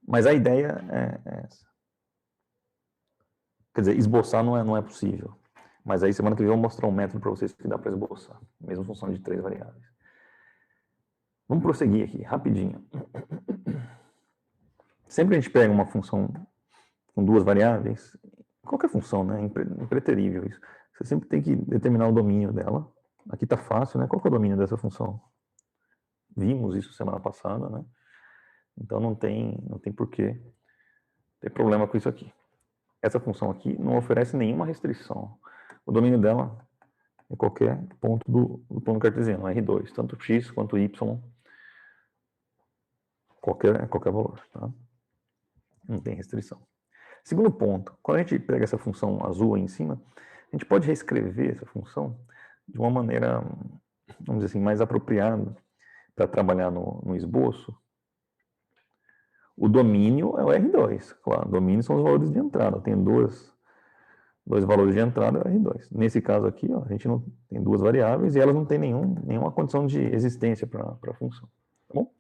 A: Mas a ideia é essa. Quer dizer, esboçar não é possível. Mas aí semana que vem eu vou mostrar um método para vocês que dá para esboçar, mesmo função de 3 variáveis. Vamos prosseguir aqui, rapidinho. Sempre a gente pega uma função com 2 variáveis, qualquer função, né? Impreterível isso. Você sempre tem que determinar o domínio dela. Aqui está fácil, né? Qual que é o domínio dessa função? Vimos isso semana passada, né? Então não tem porquê ter problema com isso aqui. Essa função aqui não oferece nenhuma restrição. O domínio dela é qualquer ponto do plano cartesiano, R2, tanto x quanto y, qualquer valor, tá? Não tem restrição. Segundo ponto, quando a gente pega essa função azul aí em cima, a gente pode reescrever essa função de uma maneira, vamos dizer assim, mais apropriada para trabalhar no esboço. O domínio é o R2, claro. Domínio são os valores de entrada. Tem dois valores de entrada, é o R2. Nesse caso aqui, ó, a gente não tem 2 variáveis e elas não têm nenhuma condição de existência para a função. Tá bom?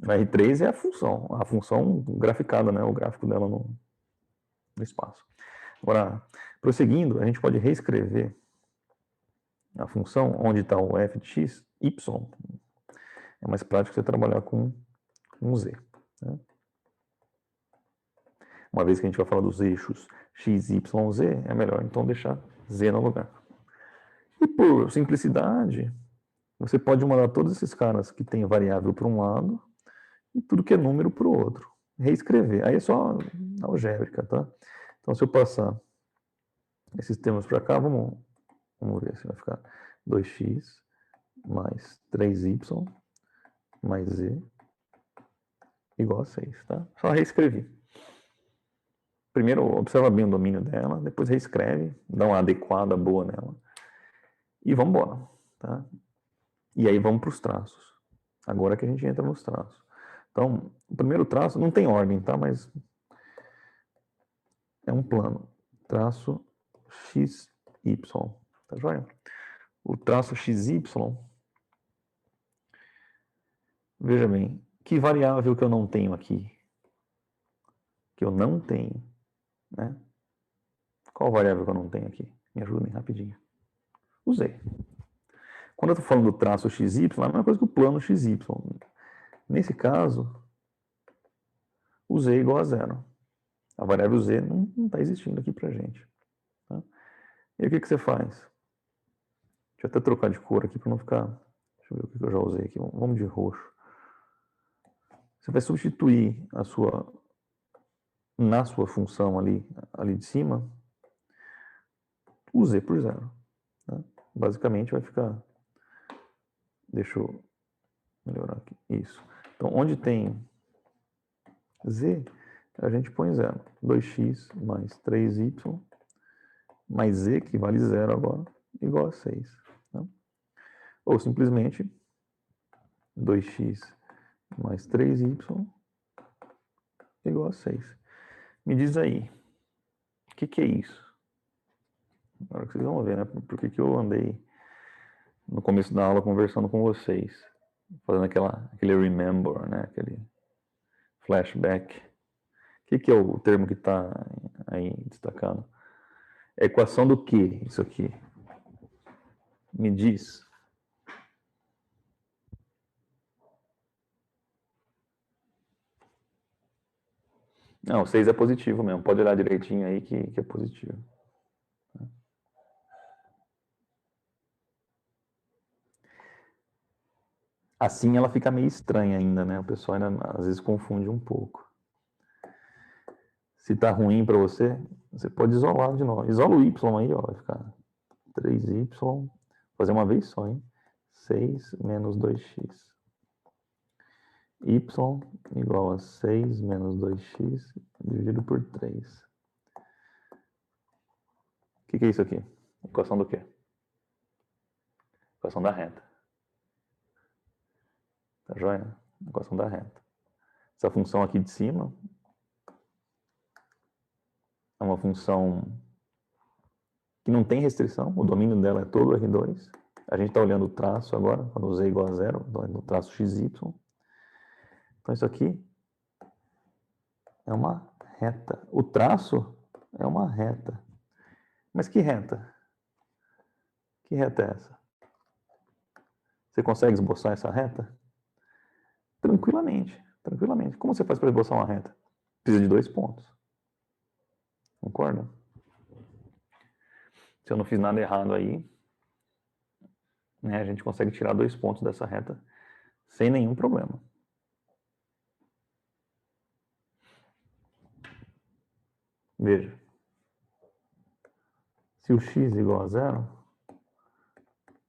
A: O R3 é a função graficada, né? O gráfico dela no espaço. Agora, prosseguindo, a gente pode reescrever a função onde está o f de x, y. É mais prático você trabalhar com z. Né? Uma vez que a gente vai falar dos eixos x, y, z, é melhor então deixar z no lugar. E por simplicidade, você pode mandar todos esses caras que tem variável para um lado e tudo que é número para o outro. Reescrever. Aí é só algébrica, tá? Então, se eu passar esses termos para cá, vamos ver se vai ficar 2x mais 3y mais z igual a 6, tá? Só reescrever. Primeiro, observa bem o domínio dela, depois reescreve, dá uma adequada boa nela. E vamos embora, tá? E aí vamos para os traços. Agora que a gente entra nos traços. Então, o primeiro traço não tem ordem, tá? Mas é um plano. Traço XY, tá joia? O traço XY, veja bem, que variável que eu não tenho aqui? Que eu não tenho, né? Qual variável que eu não tenho aqui? Me ajudem rapidinho. O Z. Quando eu estou falando do traço XY, é a mesma coisa que o plano XY. Nesse caso, o Z é igual a 0. A variável Z não está existindo aqui para a gente. Tá? E aí o que você faz? Deixa eu até trocar de cor aqui para não ficar... Deixa eu ver o que eu já usei aqui. Vamos de roxo. Você vai substituir na sua função ali de cima, o Z por 0. Tá? Basicamente vai ficar... Deixa eu melhorar aqui. Isso. Então, onde tem Z, a gente põe 0. 2x mais 3y mais z, que vale 0 agora, igual a 6. Tá? Ou simplesmente 2x mais 3y igual a 6. Me diz aí, o que é isso? Agora que vocês vão ver, né? Por que eu andei no começo da aula conversando com vocês, fazendo aquele remember, né? Aquele flashback. O que é o termo que está aí destacado? É equação do que isso aqui? Me diz. Não, 6 é positivo mesmo. Pode olhar direitinho aí que é positivo. Assim ela fica meio estranha ainda, né? O pessoal ainda às vezes confunde um pouco. Se tá ruim para você, você pode isolar de novo. Isola o y aí, ó. Vai ficar 3y. Fazer uma vez só, hein? 6 menos 2x. Y igual a 6 menos 2x dividido por 3. O que é isso aqui? Equação do quê? Equação da reta. Tá joia? Equação da reta. Essa função aqui de cima é uma função que não tem restrição, o domínio dela é todo R2. A gente está olhando o traço agora, quando z igual a 0, no traço xy. Então isso aqui é uma reta. O traço é uma reta. Mas que reta? Que reta é essa? Você consegue esboçar essa reta? Tranquilamente, tranquilamente. Como você faz para esboçar uma reta? Precisa de 2 pontos. Concorda? Se eu não fiz nada errado aí, né, a gente consegue tirar 2 pontos dessa reta sem nenhum problema. Veja. Se o x é igual a 0,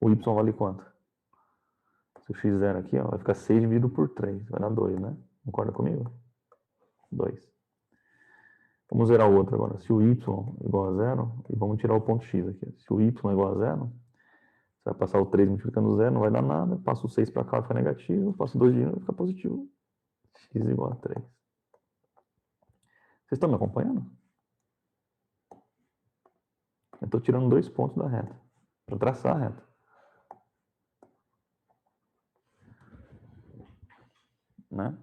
A: o y vale quanto? Se o x é 0 aqui, ó, vai ficar 6 dividido por 3. Vai dar 2, né? Concorda comigo? 2. Vamos zerar o outro agora. Se o y é igual a 0, e vamos tirar o ponto x aqui. Se o y é igual a 0, você vai passar o 3 multiplicando 0, não vai dar nada. Passa o 6 para cá, vai ficar negativo. Passa o 2 de novo, vai ficar positivo. X igual a 3. Vocês estão me acompanhando? Eu estou tirando 2 pontos da reta, para traçar a reta. Né?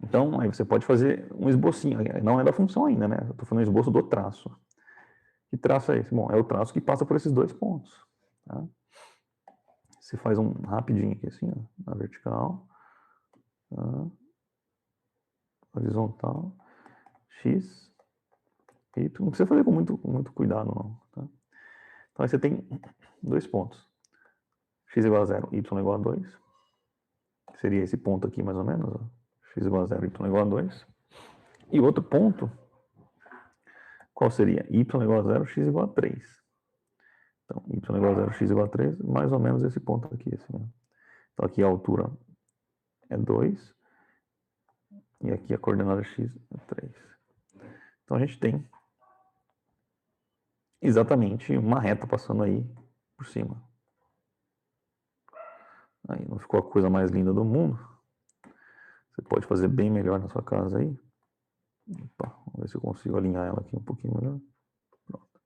A: Então, aí você pode fazer um esbocinho. Não é da função ainda, né? Eu estou fazendo um esboço do traço. Que traço é esse? Bom, é o traço que passa por esses 2 pontos. Tá? Você faz um rapidinho aqui, assim, ó, na vertical. Tá? Horizontal. X. Y. Não precisa fazer com muito cuidado, não. Tá? Então, aí você tem 2 pontos. X igual a 0, Y igual a 2. Seria esse ponto aqui, mais ou menos. Ó. X igual a 0, Y igual a 2. E outro ponto, qual seria? Y igual a 0, X igual a 3. Então, Y igual a 0, X igual a 3, mais ou menos esse ponto aqui. Assim, ó. Então, aqui a altura é 2. E aqui a coordenada X é 3. Então, a gente tem exatamente uma reta passando aí por cima. Aí não ficou a coisa mais linda do mundo. Você pode fazer bem melhor na sua casa aí. Opa, vamos ver se eu consigo alinhar ela aqui um pouquinho melhor. Pronto.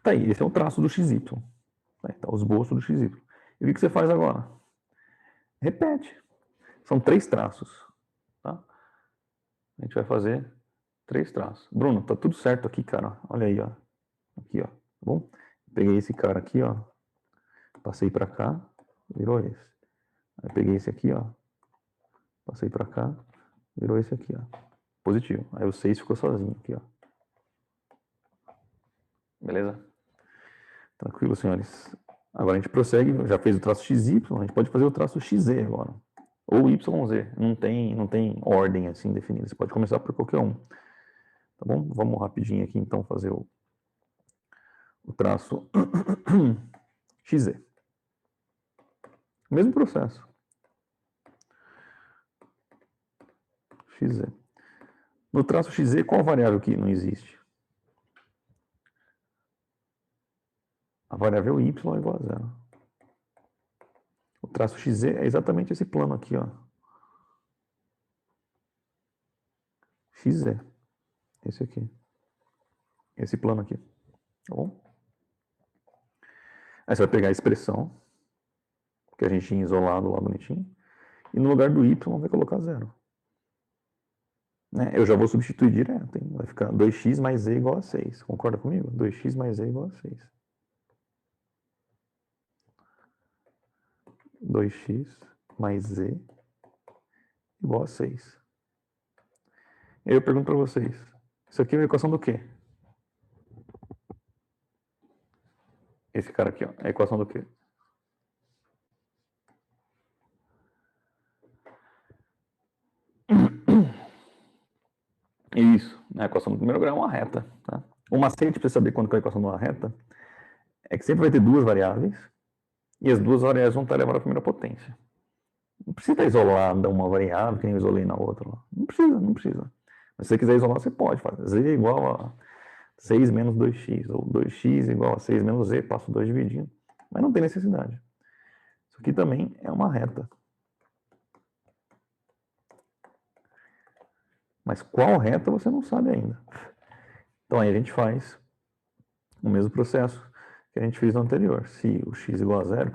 A: Tá aí, esse é o traço do XY. Tá o esboço do XY. E o que você faz agora? Repete. São 3 traços. Tá? A gente vai fazer 3 traços. Bruno, tá tudo certo aqui, cara. Olha aí, ó. Aqui, ó. Tá bom? Peguei esse cara aqui, ó. Passei pra cá. Virou esse. Aí peguei esse aqui, ó. Passei pra cá. Virou esse aqui, ó. Positivo. Aí o 6 ficou sozinho aqui, ó. Beleza? Tranquilo, senhores. Agora a gente prossegue. Já fez o traço XY. A gente pode fazer o traço XZ agora. Ou YZ. Não tem ordem assim definida. Você pode começar por qualquer um. Tá bom? Vamos rapidinho aqui então fazer o traço XZ. Mesmo processo. XZ. No traço XZ, qual variável que não existe? A variável y é igual a 0. O traço XZ é exatamente esse plano aqui, ó. XZ. Esse aqui. Esse plano aqui. Tá bom? Aí você vai pegar a expressão que a gente tinha isolado lá bonitinho. E no lugar do y vai colocar 0. Né? Eu já vou substituir direto, hein? Vai ficar 2x mais z igual a 6. Concorda comigo? 2x mais z igual a 6. 2x mais z igual a 6. E aí eu pergunto para vocês, isso aqui é uma equação do quê? Esse cara aqui, ó, é a equação do quê? Isso, a equação do primeiro grau é uma reta. Tá? O macete para você saber quando é a equação de uma reta é que sempre vai ter 2 variáveis E as duas variáveis vão estar elevadas à primeira potência. Não precisa estar isolada uma variável que nem eu isolei na outra. Não precisa, não precisa. Mas se você quiser isolar, você pode fazer. Z igual a 6 menos 2x, ou 2x igual a 6 menos z, passo 2 dividindo. Mas não tem necessidade. Isso aqui também é uma reta. Mas qual reta você não sabe ainda. Então aí a gente faz o mesmo processo que a gente fez no anterior. Se o x igual a zero,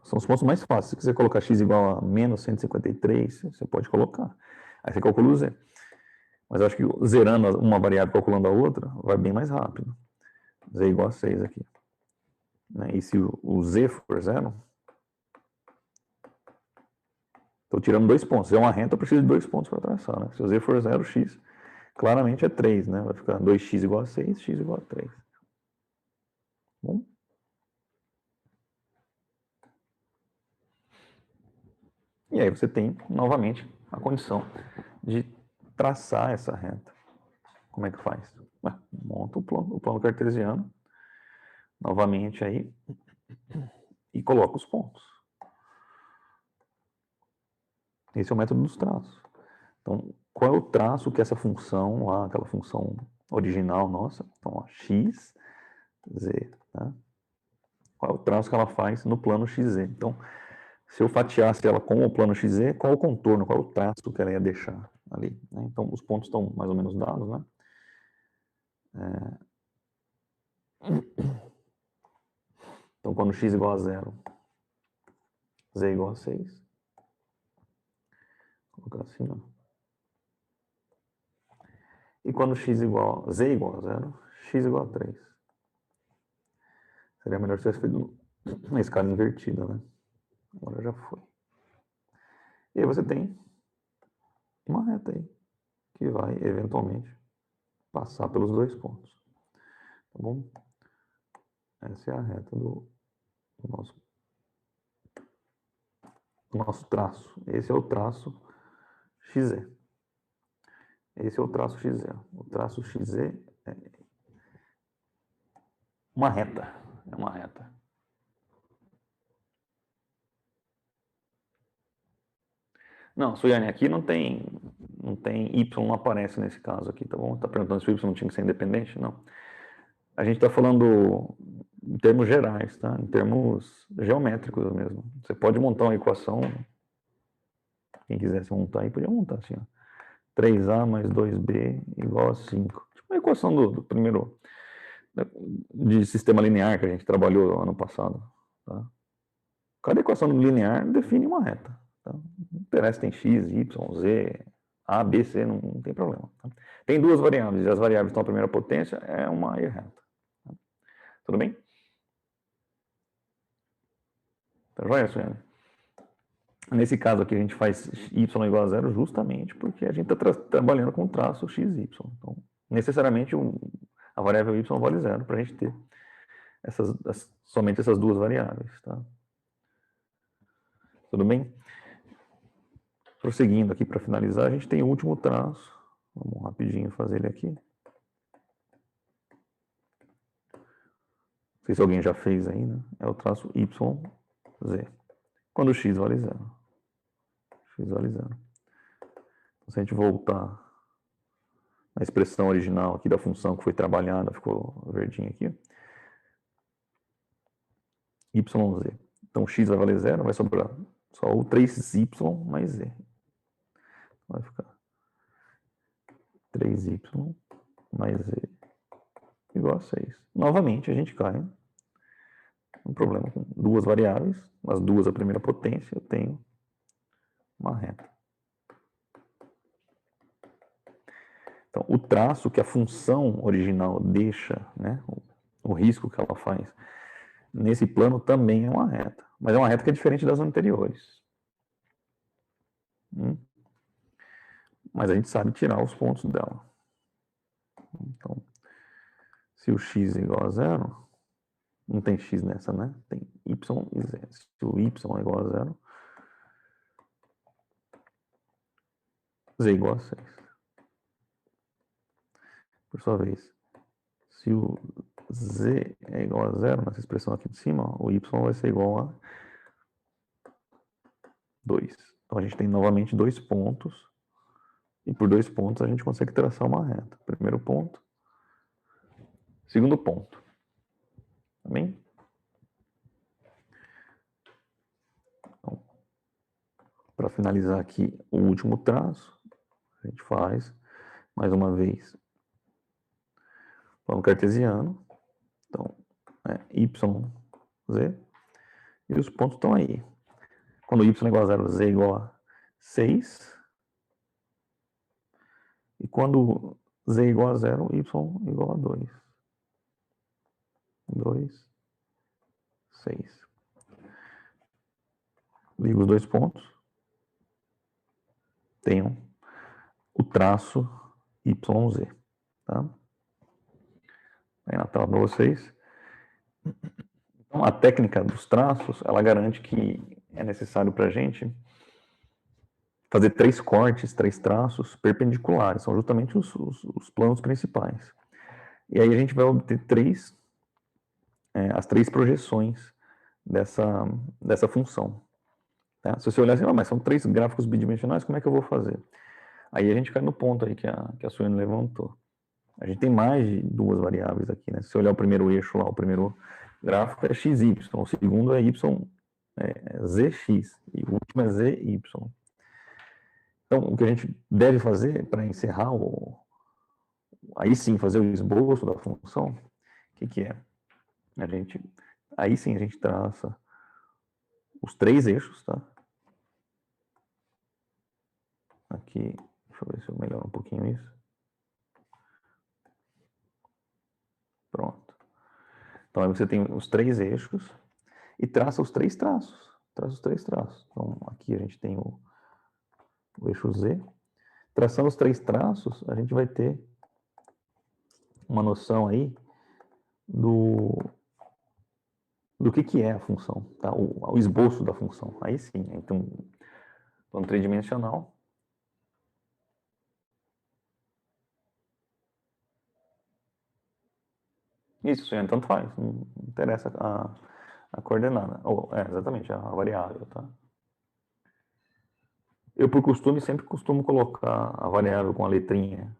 A: são os pontos mais fáceis. Se você quiser colocar x igual a menos 153, você pode colocar. Aí você calcula o z. Mas eu acho que zerando uma variável e calculando a outra, vai bem mais rápido. Z igual a 6 aqui. E se o z for zero, estou tirando 2 pontos. Se é uma reta, eu preciso de 2 pontos para traçar. Né? Se o z for zero, x claramente é 3. Né? Vai ficar 2x igual a 6, x igual a 3. Bom? E aí você tem, novamente, a condição de traçar essa reta. Como é que faz? Monta o plano cartesiano, novamente aí, e coloca os pontos. Esse é o método dos traços. Então, qual é o traço que essa função lá, aquela função original nossa, então, ó, x, z, tá? Qual é o traço que ela faz no plano xz? Então, se eu fatiasse ela com o plano xz, qual é o contorno, qual é o traço que ela ia deixar ali? Né? Então, os pontos estão mais ou menos dados, né? Então, quando x igual a 0, z igual a 6. Vou colocar assim, ó. E quando z igual a 0, x igual a 3. Seria melhor se tivesse feito uma escala invertida, né? Agora já foi. E aí você tem uma reta aí, que vai, eventualmente, passar pelos 2 pontos. Tá bom? Essa é a reta do nosso traço. Esse é o traço XZ. Esse é o traço XZ. O traço XZ é uma reta. É uma reta. Não, Suiane, aqui não tem Y, não aparece nesse caso aqui, tá bom? Tá perguntando se o Y não tinha que ser independente? Não. A gente está falando em termos gerais, tá? Em termos geométricos mesmo. Você pode montar uma equação, quem quisesse montar aí, podia montar assim, ó. 3A mais 2B igual a 5. Tipo uma equação do primeiro de sistema linear que a gente trabalhou ano passado. Tá? Cada equação linear define uma reta. Tá? Não interessa se tem x, y, z, a, b, c, não tem problema. Tá? Tem duas variáveis, e as variáveis estão à primeira potência, é uma reta. Tá? Tudo bem? Tá joia, Suene? Nesse caso aqui a gente faz y igual a zero justamente porque a gente está trabalhando com o traço xy. Então, necessariamente a variável y vale zero para a gente ter somente essas duas variáveis. Tá? Tudo bem? Prosseguindo aqui para finalizar, a gente tem o último traço. Vamos rapidinho fazer ele aqui. Não sei se alguém já fez ainda. É o traço YZ. Quando x vale zero. X vale zero. Então, se a gente voltar na expressão original aqui da função que foi trabalhada, ficou verdinho aqui. YZ. Então x vai valer zero, vai sobrar só o 3y mais z. Vai ficar 3y mais z igual a 6. Novamente a gente cai um problema com duas variáveis, as duas a primeira potência, eu tenho uma reta. Então, o traço que a função original deixa, né, o risco que ela faz, nesse plano também é uma reta. Mas é uma reta que é diferente das anteriores. Mas a gente sabe tirar os pontos dela. Então, se o x é igual a zero, não tem x nessa, né? Tem y e z. Se o y é igual a zero, z é igual a 6. Por sua vez, se o z é igual a zero, nessa expressão aqui de cima, ó, o y vai ser igual a 2. Então, a gente tem novamente 2 pontos. E por 2 pontos a gente consegue traçar uma reta. Primeiro ponto. Segundo ponto. Amém? Então, para finalizar aqui o último traço, a gente faz, mais uma vez, plano cartesiano. Então, y, z. E os pontos estão aí. Quando y é igual a 0, z é igual a 6. E quando z é igual a 0, y é igual a 2. 2, 6. Ligo os 2 pontos. Tenho o traço YZ. Tá? Aí na tela para vocês. Então, a técnica dos traços, ela garante que é necessário para a gente fazer 3 cortes, 3 traços perpendiculares. São justamente os planos principais. E aí a gente vai obter as 3 projeções dessa função. Tá? Se você olhar assim, mas são 3 gráficos bidimensionais, como é que eu vou fazer? Aí a gente cai no ponto aí que a Suene levantou. A gente tem mais de 2 variáveis aqui, né? Se você olhar o primeiro eixo lá, o primeiro gráfico é XY, o segundo é ZX, e o último é ZY. Então, o que a gente deve fazer para encerrar, aí sim, fazer o esboço da função, o que é? Aí sim a gente traça os 3 eixos, tá? Aqui, deixa eu ver se eu melhoro um pouquinho isso. Pronto. Então aí você tem os 3 eixos e traça os 3 traços. Traça os 3 traços. Então aqui a gente tem o eixo Z. Traçando os 3 traços, a gente vai ter uma noção aí do que é a função, tá? O esboço da função. Aí sim, então, plano tridimensional. Isso, tanto faz, não interessa a coordenada. Exatamente, a variável, tá? Eu, por costume, sempre costumo colocar a variável com a letrinha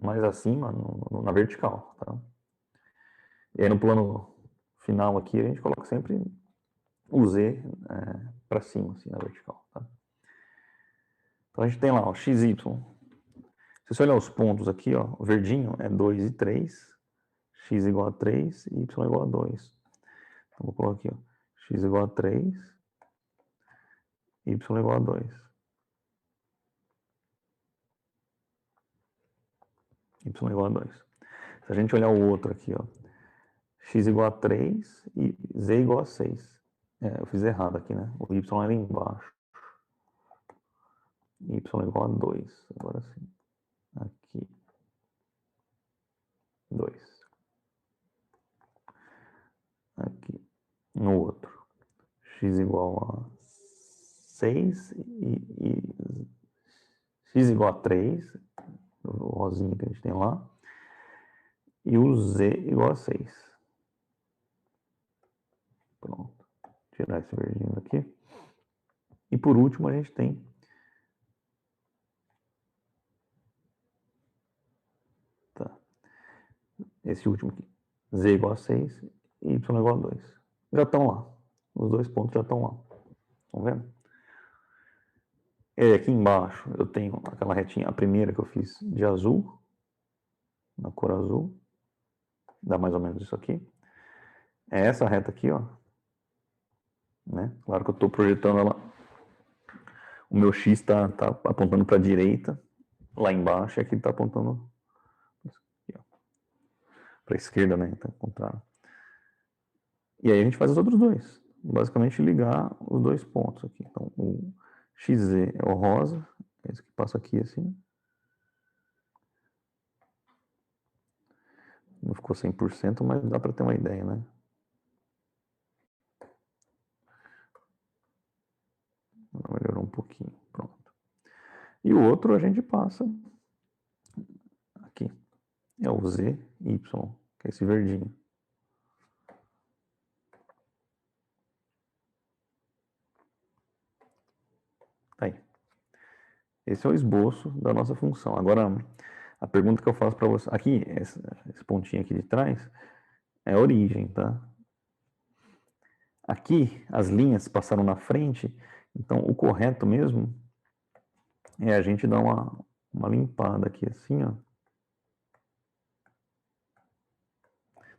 A: mais acima, na vertical, tá? E aí no plano final aqui, a gente coloca sempre o Z para cima, assim, na vertical, tá? Então a gente tem lá, ó, XY. Se você olhar os pontos aqui, ó, o verdinho é 2 e 3, x igual a 3 e y igual a 2. Então vou colocar aqui, ó, x igual a 3, y igual a 2. Y igual a 2. Se a gente olhar o outro aqui, ó, x igual a 3 e z igual a 6. Eu fiz errado aqui, né? O y é ali embaixo. Y igual a 2. Agora sim. Aqui. 2. Aqui. No outro. X igual a 6 e x igual a 3. O rosinho que a gente tem lá. E o z igual a 6. Pronto. Tirar esse verdinho daqui. E por último a gente tem esse último aqui. Z igual a 6 e y igual a 2. Já estão lá. Os 2 pontos já estão lá. Estão vendo? E aqui embaixo eu tenho aquela retinha, a primeira que eu fiz de azul, na cor azul. Dá mais ou menos isso aqui. É essa reta aqui, ó. Né? Claro que eu estou projetando ela. O meu X está apontando para a direita, lá embaixo, e aqui está apontando para a esquerda, né? Tá contrário. E aí a gente faz os outros dois. Basicamente ligar os 2 pontos aqui. Então o XZ é o rosa, esse que passa aqui assim. Não ficou 100%, mas dá para ter uma ideia, né? Melhorou um pouquinho, pronto. E o outro a gente passa aqui. É o ZY, que é esse verdinho. Esse é o esboço da nossa função. Agora, a pergunta que eu faço para você... Aqui, esse pontinho aqui de trás, é a origem, tá? Aqui, as linhas passaram na frente, então o correto mesmo é a gente dar uma limpada aqui assim, ó.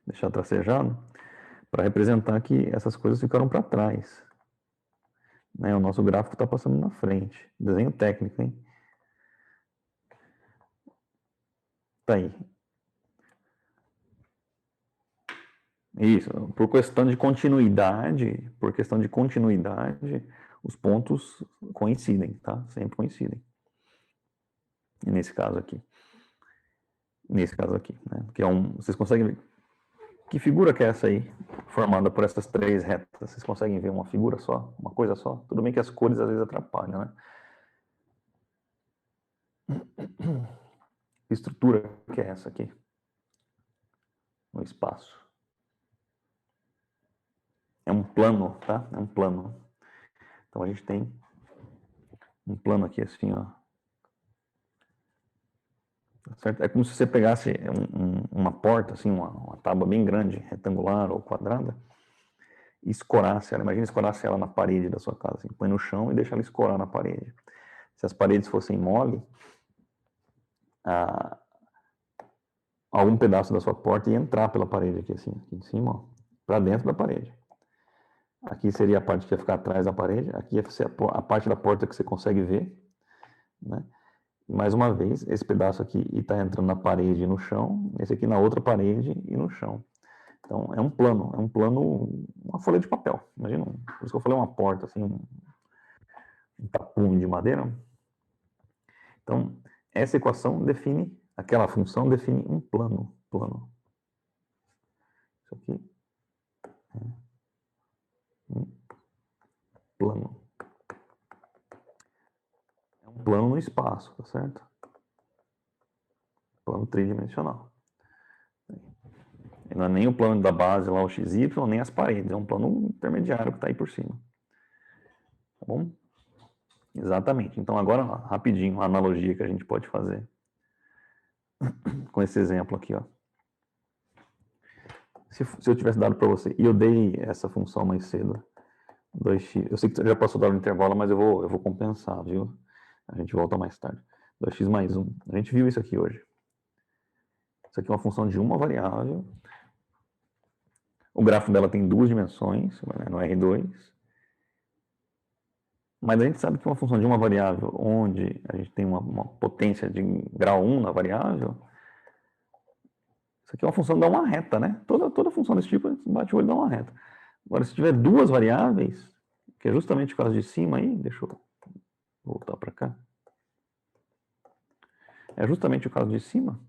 A: Deixar tracejado, para representar que essas coisas ficaram para trás. Né? O nosso gráfico está passando na frente. Desenho técnico, hein? Tá aí. Isso, por questão de continuidade, os pontos coincidem, tá? Sempre coincidem. E nesse caso aqui. Né? Que vocês conseguem ver que figura que é essa aí, formada por essas três retas? Vocês conseguem ver uma figura só, uma coisa só? Tudo bem que as cores às vezes atrapalham, né? Que estrutura que é essa aqui? No espaço. É um plano, tá? É um plano. Então a gente tem um plano aqui assim, ó. Certo? É como se você pegasse uma porta, assim, uma tábua bem grande, retangular ou quadrada, e escorasse ela. Imagina escorasse ela na parede da sua casa. Assim, põe no chão e deixa ela escorar na parede. Se as paredes fossem mole, algum pedaço da sua porta ia entrar pela parede aqui, assim, aqui em cima, para dentro da parede. Aqui seria a parte que ia ficar atrás da parede. Aqui ia ser a parte da porta que você consegue ver, né? Mais uma vez, esse pedaço aqui está entrando na parede e no chão, esse aqui na outra parede e no chão. Então, é um plano, uma folha de papel. Imagina, por isso que eu falei uma porta, assim, um tapume de madeira. Então, essa equação define, aquela função define um plano. Isso aqui é um plano. É um plano no espaço, tá certo? Plano tridimensional. Não é nem o plano da base lá, o XY, nem as paredes. É um plano intermediário que está aí por cima. Tá bom? Exatamente. Então, agora, rapidinho, a analogia que a gente pode fazer com esse exemplo aqui, ó. Se eu tivesse dado para você, e eu dei essa função mais cedo, 2x, eu sei que já passou da hora do intervalo, mas eu vou compensar, viu? A gente volta mais tarde. 2x mais 1. A gente viu isso aqui hoje. Isso aqui é uma função de uma variável. O grafo dela tem duas dimensões, né, no R2. Mas a gente sabe que uma função de uma variável, onde a gente tem uma potência de grau 1 na variável, isso aqui é uma função que dá uma reta, né? Toda função desse tipo, bate o olho e dá uma reta. Agora, se tiver duas variáveis, que é justamente o caso de cima aí, deixa eu voltar para cá. É justamente o caso de cima.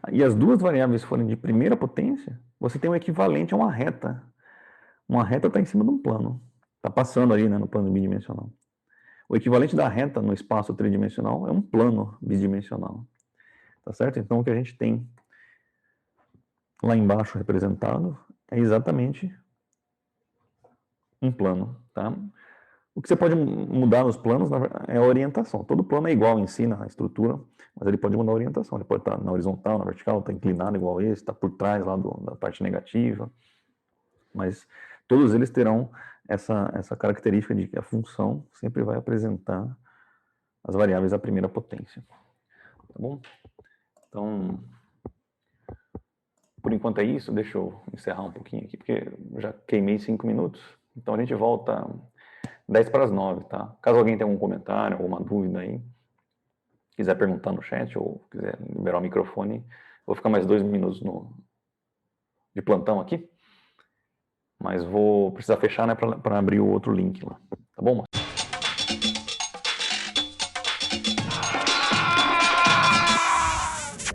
A: E as duas variáveis forem de primeira potência, você tem um equivalente a uma reta. Uma reta está em cima de um plano. Está passando ali, né, no plano bidimensional. O equivalente da reta no espaço tridimensional é um plano bidimensional. Tá certo? Então, o que a gente tem lá embaixo representado é exatamente um plano, tá? O que você pode mudar nos planos é a orientação. Todo plano é igual em si, na estrutura, mas ele pode mudar a orientação. Ele pode estar na horizontal, na vertical, está inclinado igual esse, está por trás lá da parte negativa. Mas todos eles terão essa característica de que a função sempre vai apresentar as variáveis da primeira potência. Tá bom? Então, por enquanto é isso. Deixa eu encerrar um pouquinho aqui, porque eu já queimei 5 minutos. Então a gente volta 10 para as 9, tá? Caso alguém tenha algum comentário, alguma dúvida aí, quiser perguntar no chat ou quiser liberar o microfone, vou ficar mais 2 minutos de plantão aqui. Mas vou precisar fechar, né, para abrir o outro link lá. Tá bom, moça?